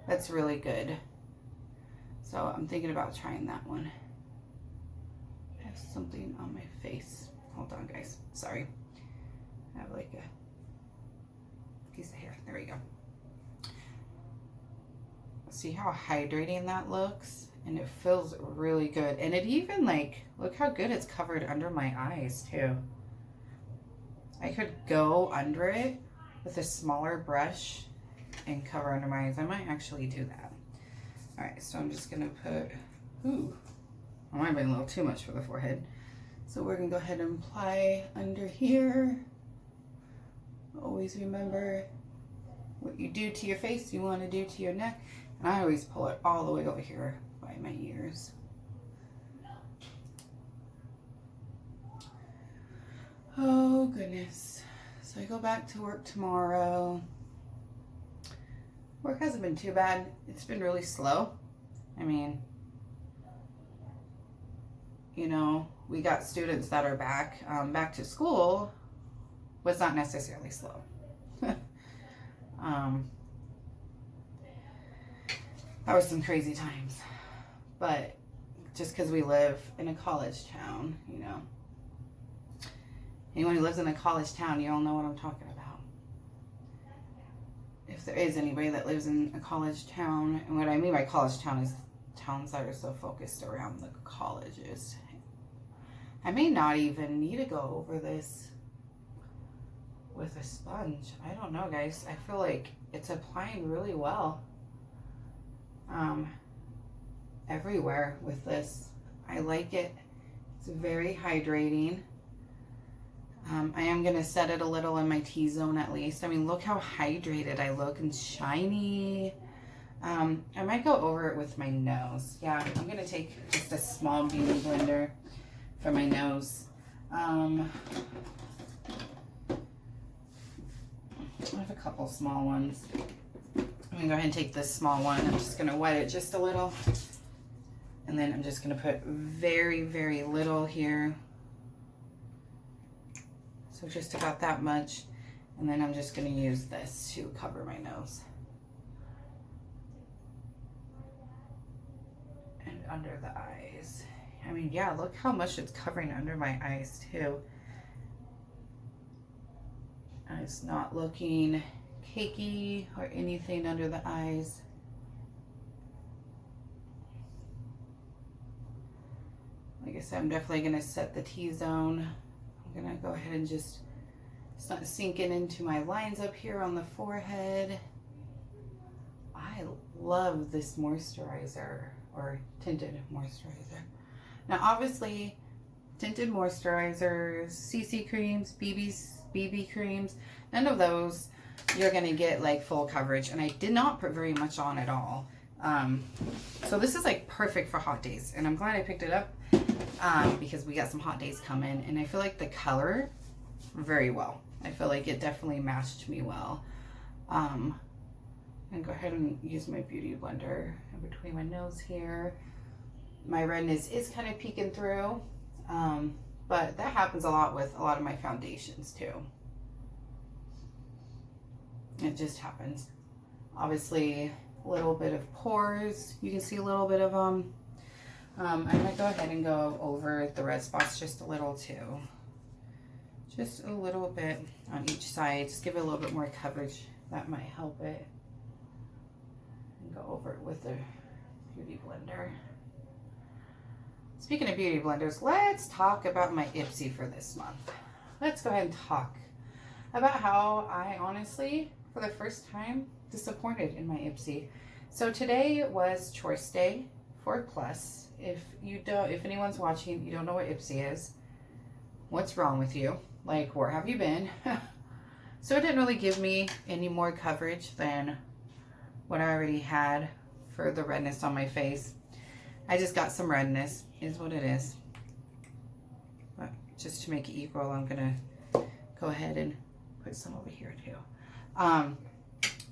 that's really good. So I'm thinking about trying that one. I have something on my face. Hold on, guys. Sorry. I have like a piece of hair. There we go. See how hydrating that looks? And it feels really good. And it even, like, look how good it's covered under my eyes too. I could go under it with a smaller brush and cover under my eyes. I might actually do that. All right, so I'm just gonna put, ooh, I might have been a little too much for the forehead. So we're gonna go ahead and apply under here. Always remember what you do to your face, you wanna do to your neck. And I always pull it all the way over here by my ears. Oh goodness. So I go back to work tomorrow. Work hasn't been too bad. It's been really slow. I mean, you know, we got students that are back. Back to school was not necessarily slow. That was some crazy times. But just because we live in a college town, you know. Anyone who lives in a college town, you all know what I'm talking about. If there is anybody that lives in a college town, and what I mean by college town is towns that are so focused around the colleges. I may not even need to go over this with a sponge. I don't know, guys. I feel like it's applying really well everywhere with this. I like it. It's very hydrating. I am going to set it a little in my T-zone at least. I mean, look how hydrated I look and shiny. I might go over it with my nose. Yeah, I'm going to take just a small beauty blender for my nose. I have a couple small ones. I'm going to go ahead and take this small one. I'm just going to wet it just a little. And then I'm just going to put very, very little here. So just about that much. And then I'm just going to use this to cover my nose. And under the eyes. I mean, yeah, look how much it's covering under my eyes too. And it's not looking cakey or anything under the eyes. Like I said, I'm definitely going to set the T-zone. I'm going to go ahead and just start sinking into my lines up here on the forehead. I love this moisturizer, or tinted moisturizer. Now, obviously, tinted moisturizers, CC creams, BB creams, none of those you're going to get like full coverage. And I did not put very much on at all. So this is like perfect for hot days. And I'm glad I picked it up because we got some hot days coming. And I feel like the color, very well. I feel like it definitely matched me well. And go ahead and use my beauty blender in between my nose here. My redness is kind of peeking through. But that happens a lot with a lot of my foundations too. It just happens. Obviously, a little bit of pores. You can see a little bit of them. I'm going to go ahead and go over the red spots just a little too. Just a little bit on each side. Just give it a little bit more coverage. That might help it. And go over it with the beauty blender. Speaking of beauty blenders, let's talk about my Ipsy for this month. Let's go ahead and talk about how I honestly, for the first time, disappointed in my Ipsy. So today was Choice Day for Plus. If anyone's watching, you don't know what Ipsy is, what's wrong with you? Like, where have you been? So it didn't really give me any more coverage than what I already had for the redness on my face. I just got some redness, is what it is. But just to make it equal, I'm gonna go ahead and put some over here too.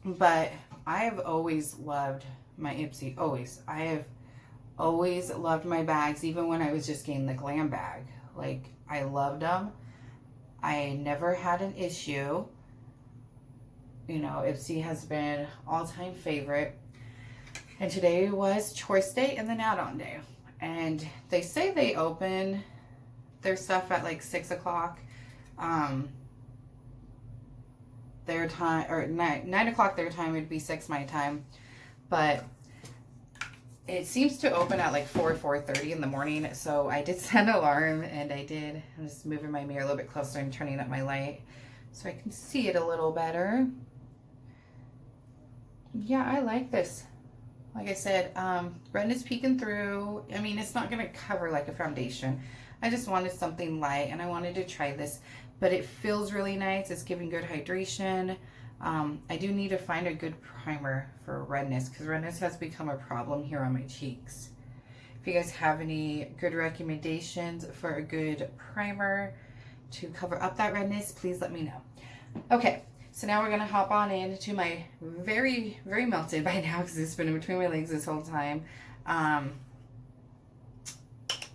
But I have always loved my Ipsy, always. I have always loved my bags, even when I was just getting the glam bag. Like, I loved them. I never had an issue. You know, Ipsy has been all-time favorite. And today was choice day and then add-on day. And they say they open their stuff at like 6 o'clock. Their time, or 9 o'clock their time, would be 6 my time. But it seems to open at like 4:30 in the morning. So I did set an alarm, and I did. I'm just moving my mirror a little bit closer and turning up my light so I can see it a little better. Yeah, I like this. Like I said, redness peeking through. I mean, it's not going to cover like a foundation. I just wanted something light, and I wanted to try this. But it feels really nice. It's giving good hydration. I do need to find a good primer for redness, because redness has become a problem here on my cheeks. If you guys have any good recommendations for a good primer to cover up that redness, please let me know. Okay, so now we're going to hop on into my very, very melted by now, because it's been in between my legs this whole time,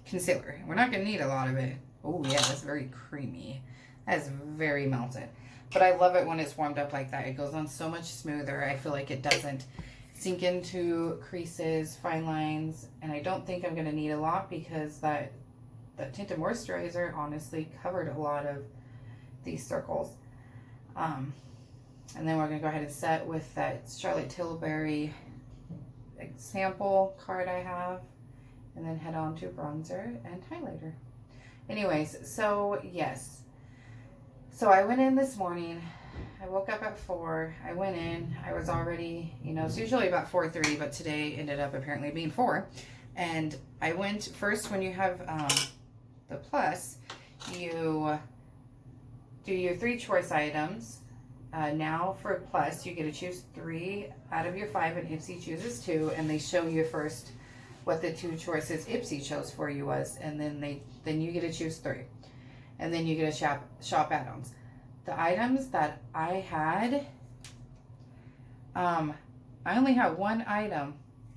concealer. We're not going to need a lot of it. Oh yeah, that's very creamy. That is very melted. But I love it when it's warmed up like that. It goes on so much smoother. I feel like it doesn't sink into creases, fine lines. And I don't think I'm going to need a lot, because that tinted moisturizer honestly covered a lot of these circles. And then we're going to go ahead and set with that Charlotte Tilbury sample card I have. And then head on to bronzer and highlighter. Anyways, so yes. So I went in this morning. I woke up at 4. I went in. I was already, you know, it's usually about 4:30, but today ended up apparently being 4. And I went first, when you have the plus, you do your 3 choice items. Now for plus, you get to choose 3 out of your 5, and Ipsy chooses 2, and they show you first what the 2 choices Ipsy chose for you was, and then you get to choose 3. And then you get to shop add-ons. The items that I had, I only had 1 item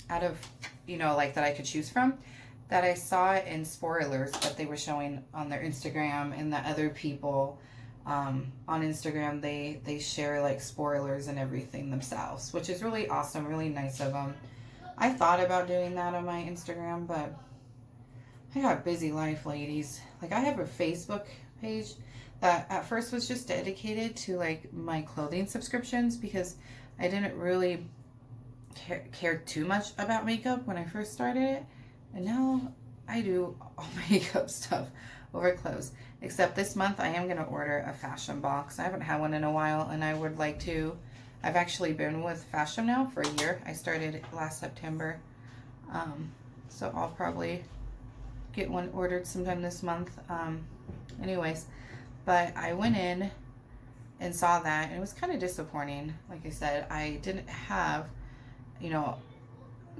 out of, you know, like that I could choose from, that I saw in spoilers that they were showing on their Instagram, and that other people on Instagram, they share like spoilers and everything themselves, which is really awesome, really nice of them. I thought about doing that on my Instagram, but I got a busy life, ladies. Like, I have a Facebook page that at first was just dedicated to like my clothing subscriptions, because I didn't really care too much about makeup when I first started it. And now I do all makeup stuff over clothes. Except this month I am going to order a fashion box. I haven't had one in a while, and I would like to. I've actually been with fashion now for a year. I started last September. So I'll probably get one ordered sometime this month. Anyways, but I went in and saw that, and it was kind of disappointing. Like I said, I didn't have, you know,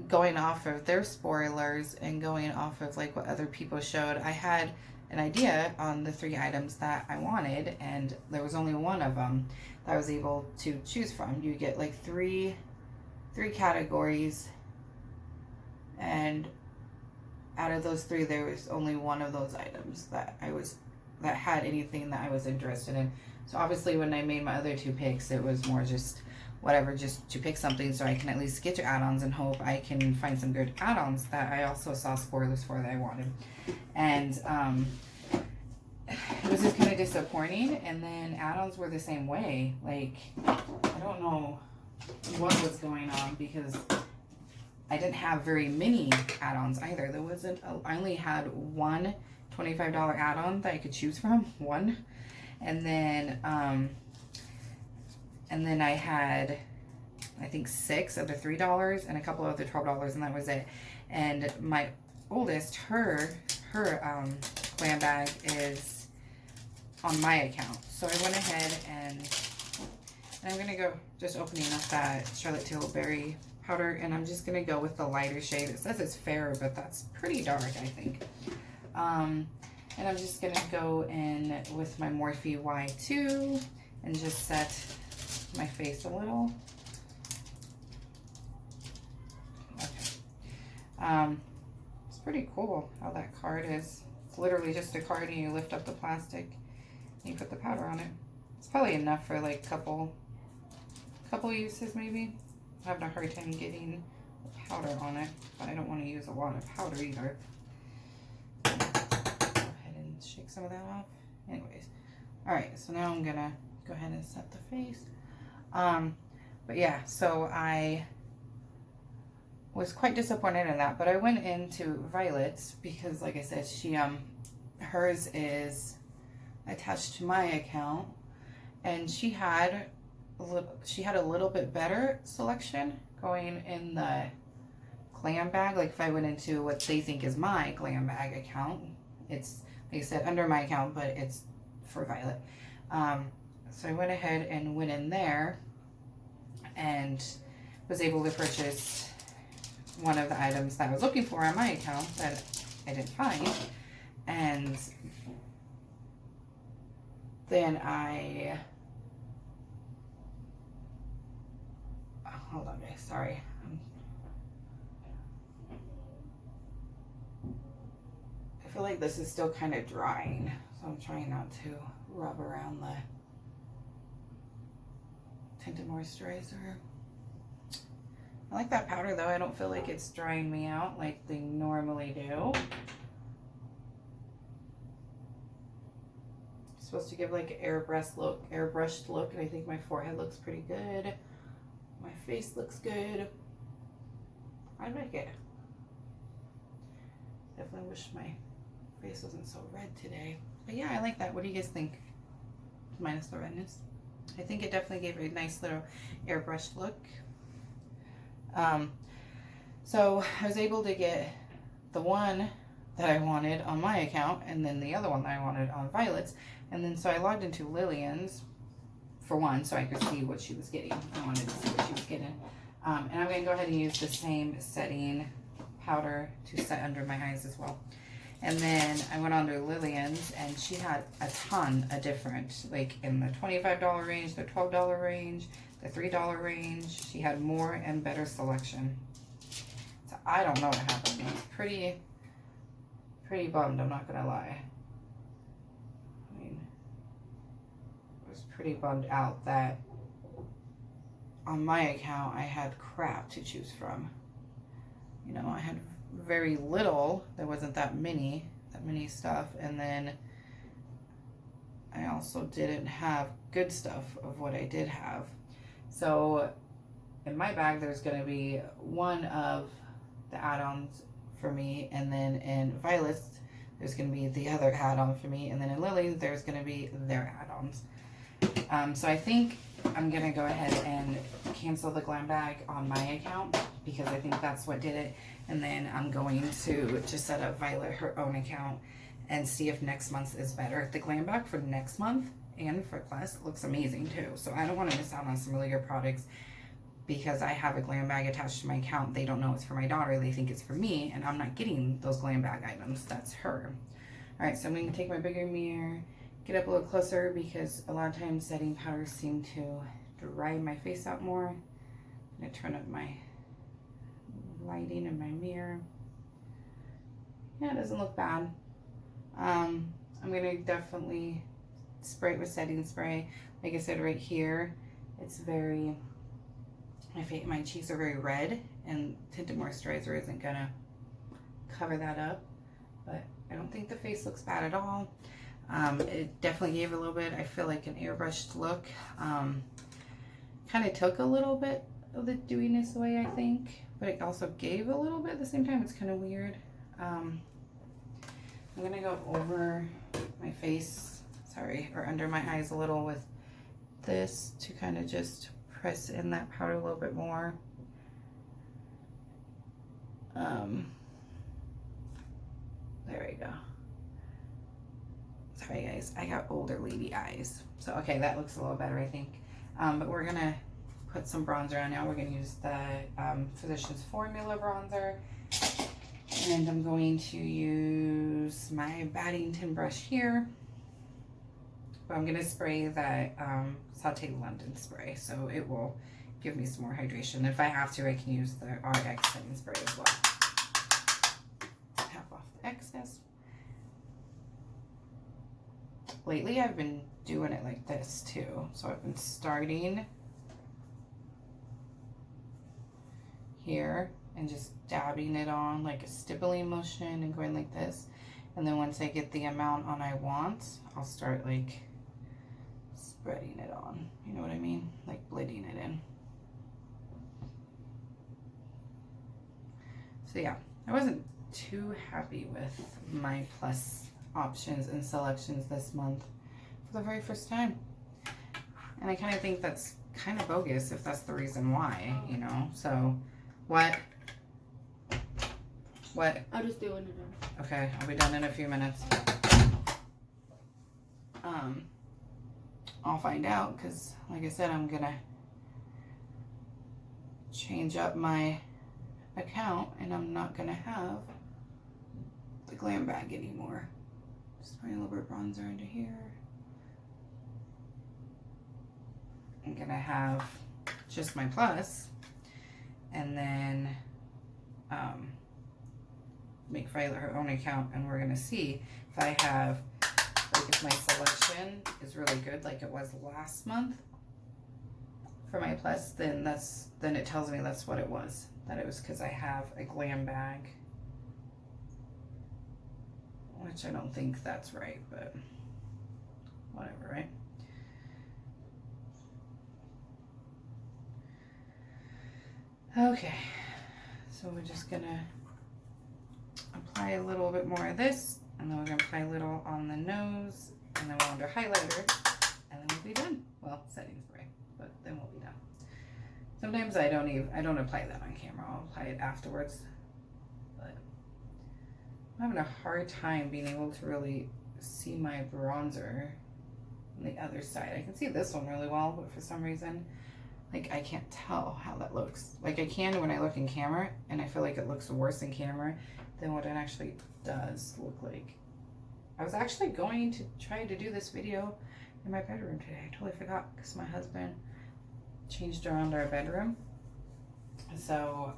going off of their spoilers and going off of like what other people showed. I had an idea on the 3 items that I wanted, and there was only 1 of them that I was able to choose from. You get like three categories, and out of those 3, there was only 1 of those items that had anything that I was interested in. So obviously when I made my other 2 picks, it was more just whatever, just to pick something so I can at least get to add-ons and hope I can find some good add-ons that I also saw spoilers for that I wanted. And it was just kind of disappointing. And then add-ons were the same way. Like, I don't know what was going on, because I didn't have very many add-ons either. There wasn't, I only had 1 $25 add-on that I could choose from, 1. And then I had, I think 6 of the $3 and a couple of the $12, and that was it. And my oldest, her glam bag is on my account. So I went ahead and I'm going to go just opening up that Charlotte Tilbury powder, and I'm just going to go with the lighter shade. It says it's fair, but that's pretty dark, I think. And I'm just gonna go in with my Morphe Y2 and just set my face a little. Okay. It's pretty cool how that card is. It's literally just a card and you lift up the plastic and you put the powder on it. It's probably enough for like couple uses maybe. I'm having a hard time getting powder on it, but I don't want to use a lot of powder either. Go ahead and shake some of that off. Anyways, all right, so now I'm gonna go ahead and set the face. But yeah, so I was quite disappointed in that, but I went into Violet's because, like I said, she hers is attached to my account, and she had a little bit better selection going in the glam bag. Like if I went into what they think is my glam bag account, it's, like I said, under my account, but it's for Violet. So I went ahead and went in there and was able to purchase one of the items that I was looking for on my account that I didn't find. And then hold on guys, sorry. I feel like this is still kind of drying, so I'm trying not to rub around the tinted moisturizer. I like that powder though. I don't feel like it's drying me out like they normally do. It's supposed to give like an airbrushed look, and I think my forehead looks pretty good. My face looks good. I like it. Definitely wish my face wasn't so red today. But yeah, I like that. What do you guys think? Minus the redness. I think it definitely gave a nice little airbrushed look. So I was able to get the one that I wanted on my account and then the other one that I wanted on Violet's. And then so I logged into Lillian's for one so I could see what she was getting. I wanted to see what she was getting. And I'm going to go ahead and use the same setting powder to set under my eyes as well. And then I went on to Lillian's and she had a ton of different, like in the $25 range, the $12 range, the $3 range. She had more and better selection. So I don't know what happened. I was pretty bummed, I'm not gonna lie. I mean, I was pretty bummed out that on my account I had crap to choose from. You know, I had very little. There wasn't that many stuff, and then I also didn't have good stuff of what I did have. So in my bag there's going to be one of the add-ons for me, and then in Violet's there's going to be the other add-on for me, and then in Lily's there's going to be their add-ons. So I think I'm going to go ahead and cancel the glam bag on my account because I think that's what did it. And then I'm going to just set up Violet her own account and see if next month's is better. The glam bag for next month and for class looks amazing too. So I don't want to miss out on some really good products because I have a glam bag attached to my account. They don't know it's for my daughter. They think it's for me, and I'm not getting those glam bag items. That's her. All right, so I'm going to take my bigger mirror, get up a little closer because a lot of times setting powders seem to dry my face out more. I'm going to turn up my lighting in my mirror. Yeah, it doesn't look bad. I'm going to definitely spray it with setting spray. Like I said, right here, it's very, my cheeks are very red, and tinted moisturizer isn't going to cover that up. But I don't think the face looks bad at all. It definitely gave a little bit, I feel like, an airbrushed look. Kind of took a little bit of the dewiness away, I think, but it also gave a little bit at the same time. It's kind of weird. I'm gonna go over my face, or under my eyes a little with this to kind of just press in that powder a little bit more. There we go. Sorry guys, I got older lady eyes. So okay, that looks a little better, I think. But we're gonna put some bronzer on now. We're gonna use the Physicians Formula bronzer. And I'm going to use my Baddington brush here. But I'm going to spray that Sauté London spray, so it will give me some more hydration. If I have to, I can use the RX setting spray as well. Tap off the excess. Lately, I've been doing it like this too. So I've been starting here and just dabbing it on like a stippling motion and going like this. And then once I get the amount on I want, I'll start like spreading it on. You know what I mean? Like blending it in. So yeah, I wasn't too happy with my plus options and selections this month for the very first time. And I kind of think that's kind of bogus if that's the reason why, you know? So, what? I'll just do it. Okay, I'll be done in a few minutes. I'll find out because, like I said, I'm gonna change up my account and I'm not gonna have the glam bag anymore. Just putting a little bit of bronzer into here. I'm gonna have just my plus and then make Violet her own account, and we're gonna see if I have, like, if my selection is really good like it was last month for my plus, then it tells me that's what it was, that it was because I have a glam bag, which I don't think that's right, but whatever, right? Okay, so we're just gonna apply a little bit more of this, and then we're gonna apply a little on the nose, and then we'll under highlighter, and then we'll be done. Well, setting spray, but then we'll be done. Sometimes I don't apply that on camera. I'll apply it afterwards. But I'm having a hard time being able to really see my bronzer on the other side. I can see this one really well, but for some reason, like, I can't tell how that looks. Like, I can when I look in camera, and I feel like it looks worse in camera than what it actually does look like. I was actually going to try to do this video in my bedroom today. I totally forgot because my husband changed around our bedroom. So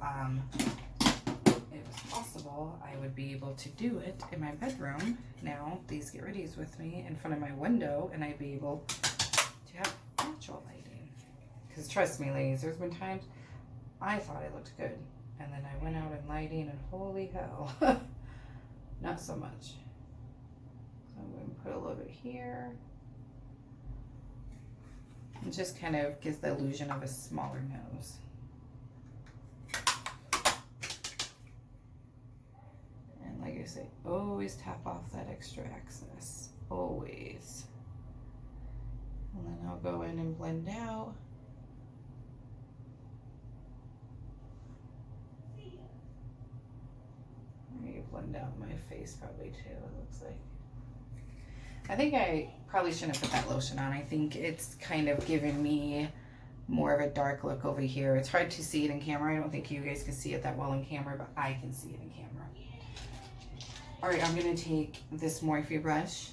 it was possible I would be able to do it in my bedroom now. These get readies with me in front of my window, and I'd be able to have natural lighting. Because trust me, ladies, there's been times I thought it looked good, and then I went out in lighting, and holy hell, not so much. So I'm going to put a little bit here. It just kind of gives the illusion of a smaller nose. And like I say, always tap off that extra excess, always. And then I'll go in and blend out. Blend out my face probably too, it looks like. I think I probably shouldn't have put that lotion on. I think it's kind of giving me more of a dark look over here. It's hard to see it in camera. I don't think you guys can see it that well in camera, but I can see it in camera. Alright, I'm going to take this Morphe brush,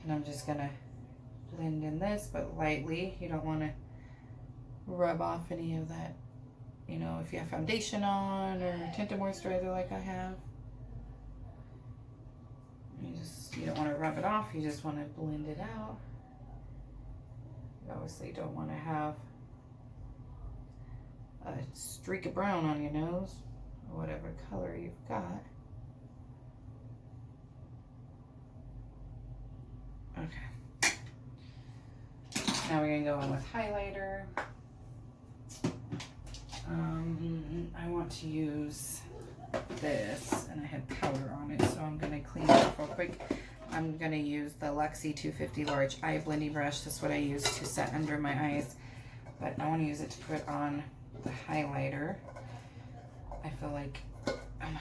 and I'm just going to blend in this, but lightly. You don't want to rub off any of that, you know, if you have foundation on or tinted moisturizer like I have. You don't want to rub it off, you just want to blend it out. You obviously don't want to have a streak of brown on your nose, or whatever color you've got. Okay. Now we're going to go in with highlighter. I want to use this, and I had powder on it, so I'm going to clean it up real quick. I'm going to use the Luxie 250 large eye blending brush. This is what I use to set under my eyes, but I want to use it to put on the highlighter. I feel like, oh my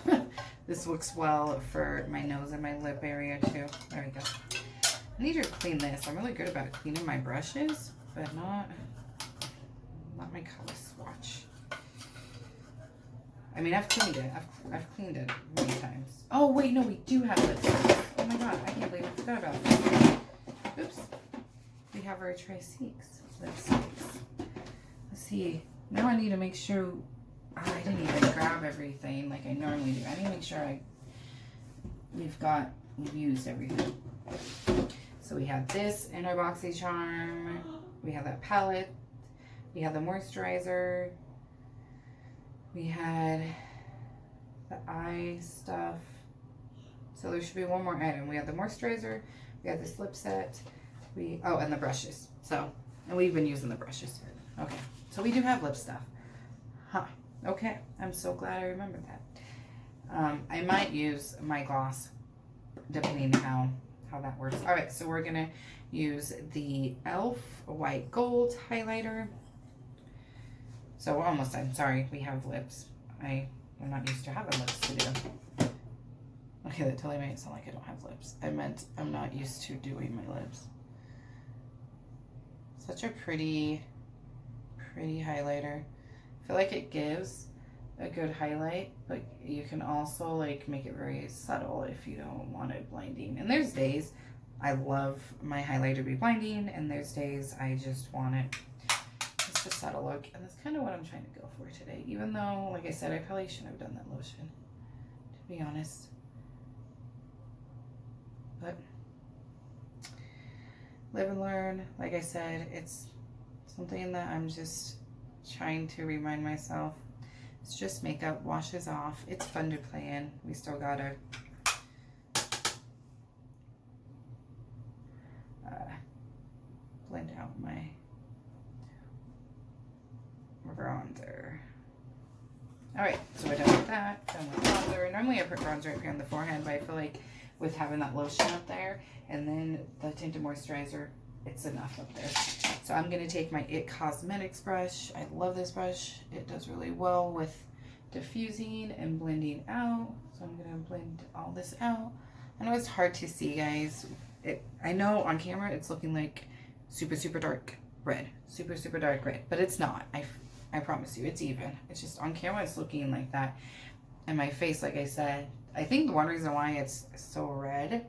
gosh, this looks well for my nose and my lip area too. There we go. I need to clean this. I'm really good about cleaning my brushes, but not my color swatch. I mean, I've cleaned it. I've cleaned it many times. Oh, wait, no, we do have lipsticks. Oh my god, I can't believe I forgot about that. Oops. We have our Tri-Seeks lipsticks. Let's see. Now I need to make sure... Oh, I didn't even grab everything like I normally do. I need to make sure we've used everything. So we have this in our Boxycharm. We have that palette. We have the moisturizer. We had the eye stuff. So there should be one more item. We have the moisturizer. We have this lip set. Oh, and the brushes. So, and we've been using the brushes. Okay. So we do have lip stuff. Huh. Okay. I'm so glad I remembered that. I might use my gloss depending on how that works. All right. So we're going to use the e.l.f. White Gold highlighter. So we're almost done. Sorry, we have lips. I'm not used to having lips to do. Okay, that totally made it sound like I don't have lips. I meant I'm not used to doing my lips. Such a pretty highlighter. I feel like it gives a good highlight, but you can also like make it very subtle if you don't want it blinding. And there's days I love my highlighter to be blinding, and there's days I just want it just a subtle look, and that's kind of what I'm trying to go for today. Even though, like I said, I probably shouldn't have done that lotion, to be honest. But live and learn. Like I said, it's something that I'm just trying to remind myself. It's just makeup, washes off. It's fun to play in. We still gotta blend out my bronzer. Alright, so we're done with that. Done with bronzer. Normally I put bronzer up here on the forehead, but I feel like with having that lotion up there and then the tinted moisturizer, it's enough up there. So I'm going to take my IT Cosmetics brush. I love this brush. It does really well with diffusing and blending out. So I'm going to blend all this out. I know it's hard to see, guys. I know on camera it's looking like super dark red. Super dark red. But it's not. I promise you, it's even. It's just on camera it's looking like that. And my face, like I said, I think one reason why it's so red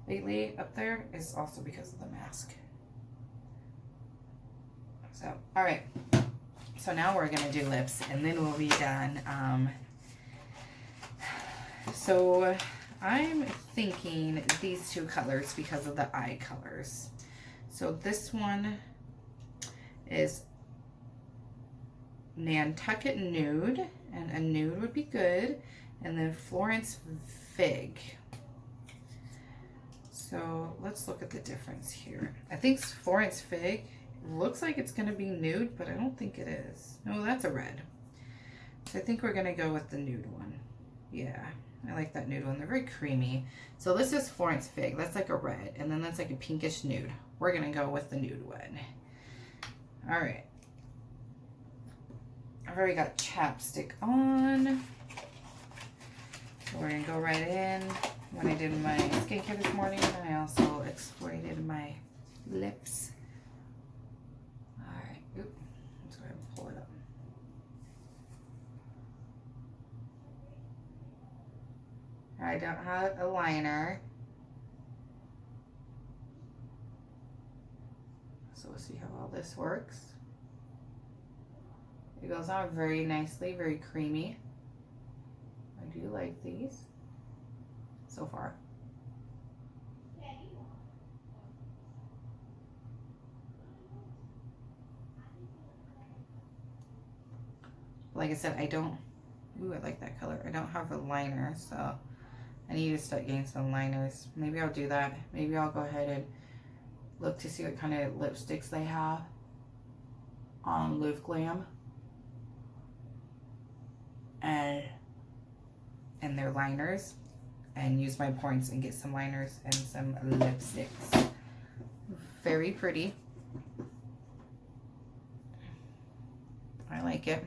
lately up there is also because of the mask. So, alright. So now we're going to do lips and then we'll be done. So I'm thinking these two colors because of the eye colors. So this one is Nantucket Nude, and a nude would be good. And then Florence Fig. So let's look at the difference here. I think Florence Fig looks like it's going to be nude, but I don't think it is. No, that's a red. So I think we're going to go with the nude one. Yeah, I like that nude one. They're very creamy. So this is Florence Fig. That's like a red. And then that's like a pinkish nude. We're going to go with the nude one. All right. I've already got chapstick on. So we're going to go right in. When I did my skincare this morning, I also exfoliated my lips. Alright, let's go ahead and pull it up. I don't have a liner. So we'll see how all this works. It goes on very nicely, very creamy. I do like these so far. Like I said, I don't, I like that color. I don't have a liner, so I need to start getting some liners. Maybe I'll do that. Maybe I'll go ahead and look to see what kind of lipsticks they have on Live Glam. And their liners, and use my points and get some liners and some lipsticks. Very pretty. I like it.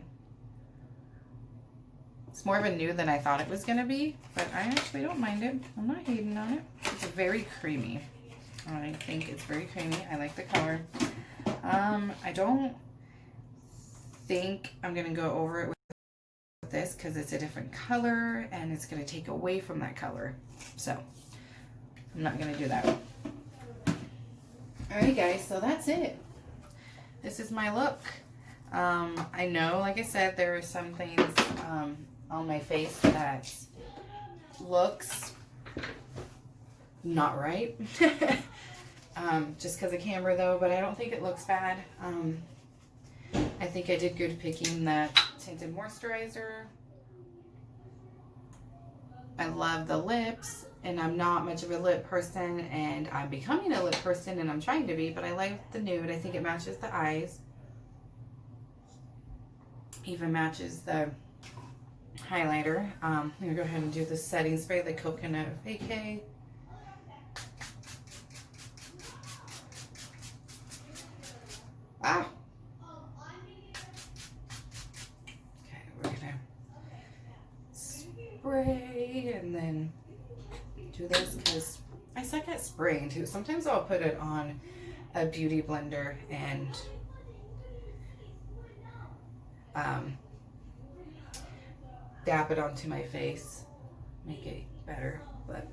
It's more of a nude than I thought it was going to be, but I actually don't mind it. I'm not hating on it. It's very creamy. I think it's very creamy. I like the color. I don't think I'm going to go over it with this because it's a different color and it's going to take away from that color. So I'm not going to do that. Alright guys, so that's it. This is my look. I know, like I said, there are some things on my face that looks not right. Just because of camera though, but I don't think it looks bad. I think I did good picking that tinted moisturizer. I love the lips, and I'm not much of a lip person, and I'm becoming a lip person, and I'm trying to be, but I like the nude. I think it matches the eyes. Even matches the highlighter. I'm going to go ahead and do the setting spray, the Coconut Vacay. Ah! Okay, we're going to spray and then do this because I suck at spraying too. Sometimes I'll put it on a beauty blender and dab it onto my face, make it better, but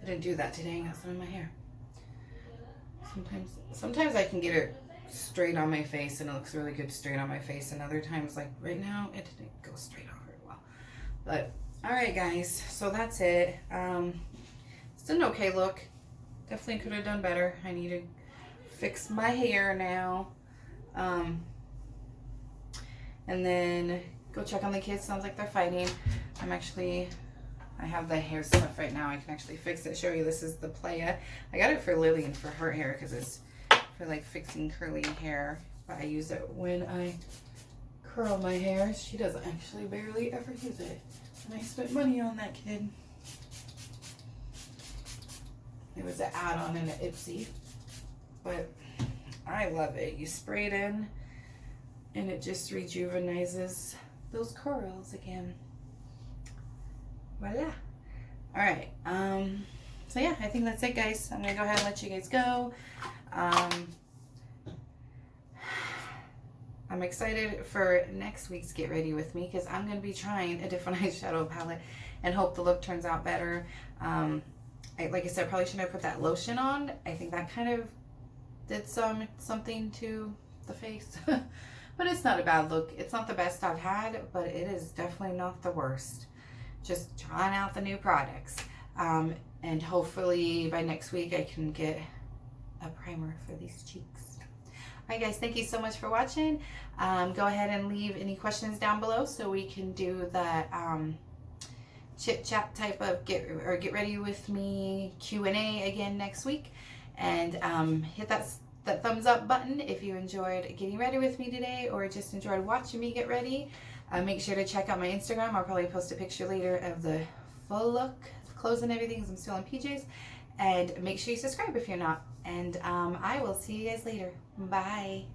I didn't do that today. I got some in my hair. Sometimes I can get it straight on my face and it looks really good straight on my face, and other times, like right now, it didn't go straight on very well. But alright guys, so that's it. It's an okay look. Definitely could have done better. I need to fix my hair now. And then go check on the kids. Sounds like they're fighting. I have the hair stuff right now. I can actually fix it. Show you. This is the Playa. I got it for Lily and for her hair because it's for like fixing curly hair. But I use it when I curl my hair. She doesn't actually barely ever use it. And I spent money on that kid. It was an add-on in an Ipsy. But I love it. You spray it in and it just rejuvenizes those curls again. Voila. Alright, so yeah, I think that's it guys. I'm gonna go ahead and let you guys go. I'm excited for next week's Get Ready With Me because I'm gonna be trying a different eyeshadow palette and hope the look turns out better. Like I said, probably shouldn't have put that lotion on. I think that kind of did something to the face. But it's not a bad look. It's not the best I've had, but it is definitely not the worst. Just trying out the new products. And hopefully by next week I can get a primer for these cheeks. Alright guys, thank you so much for watching. Go ahead and leave any questions down below so we can do the chit chat type of get ready with me Q&A again next week. And hit that thumbs up button if you enjoyed getting ready with me today or just enjoyed watching me get ready. Make sure to check out my Instagram. I'll probably post a picture later of the full look, clothes and everything because I'm still in PJs. And make sure you subscribe if you're not. And I will see you guys later. Bye.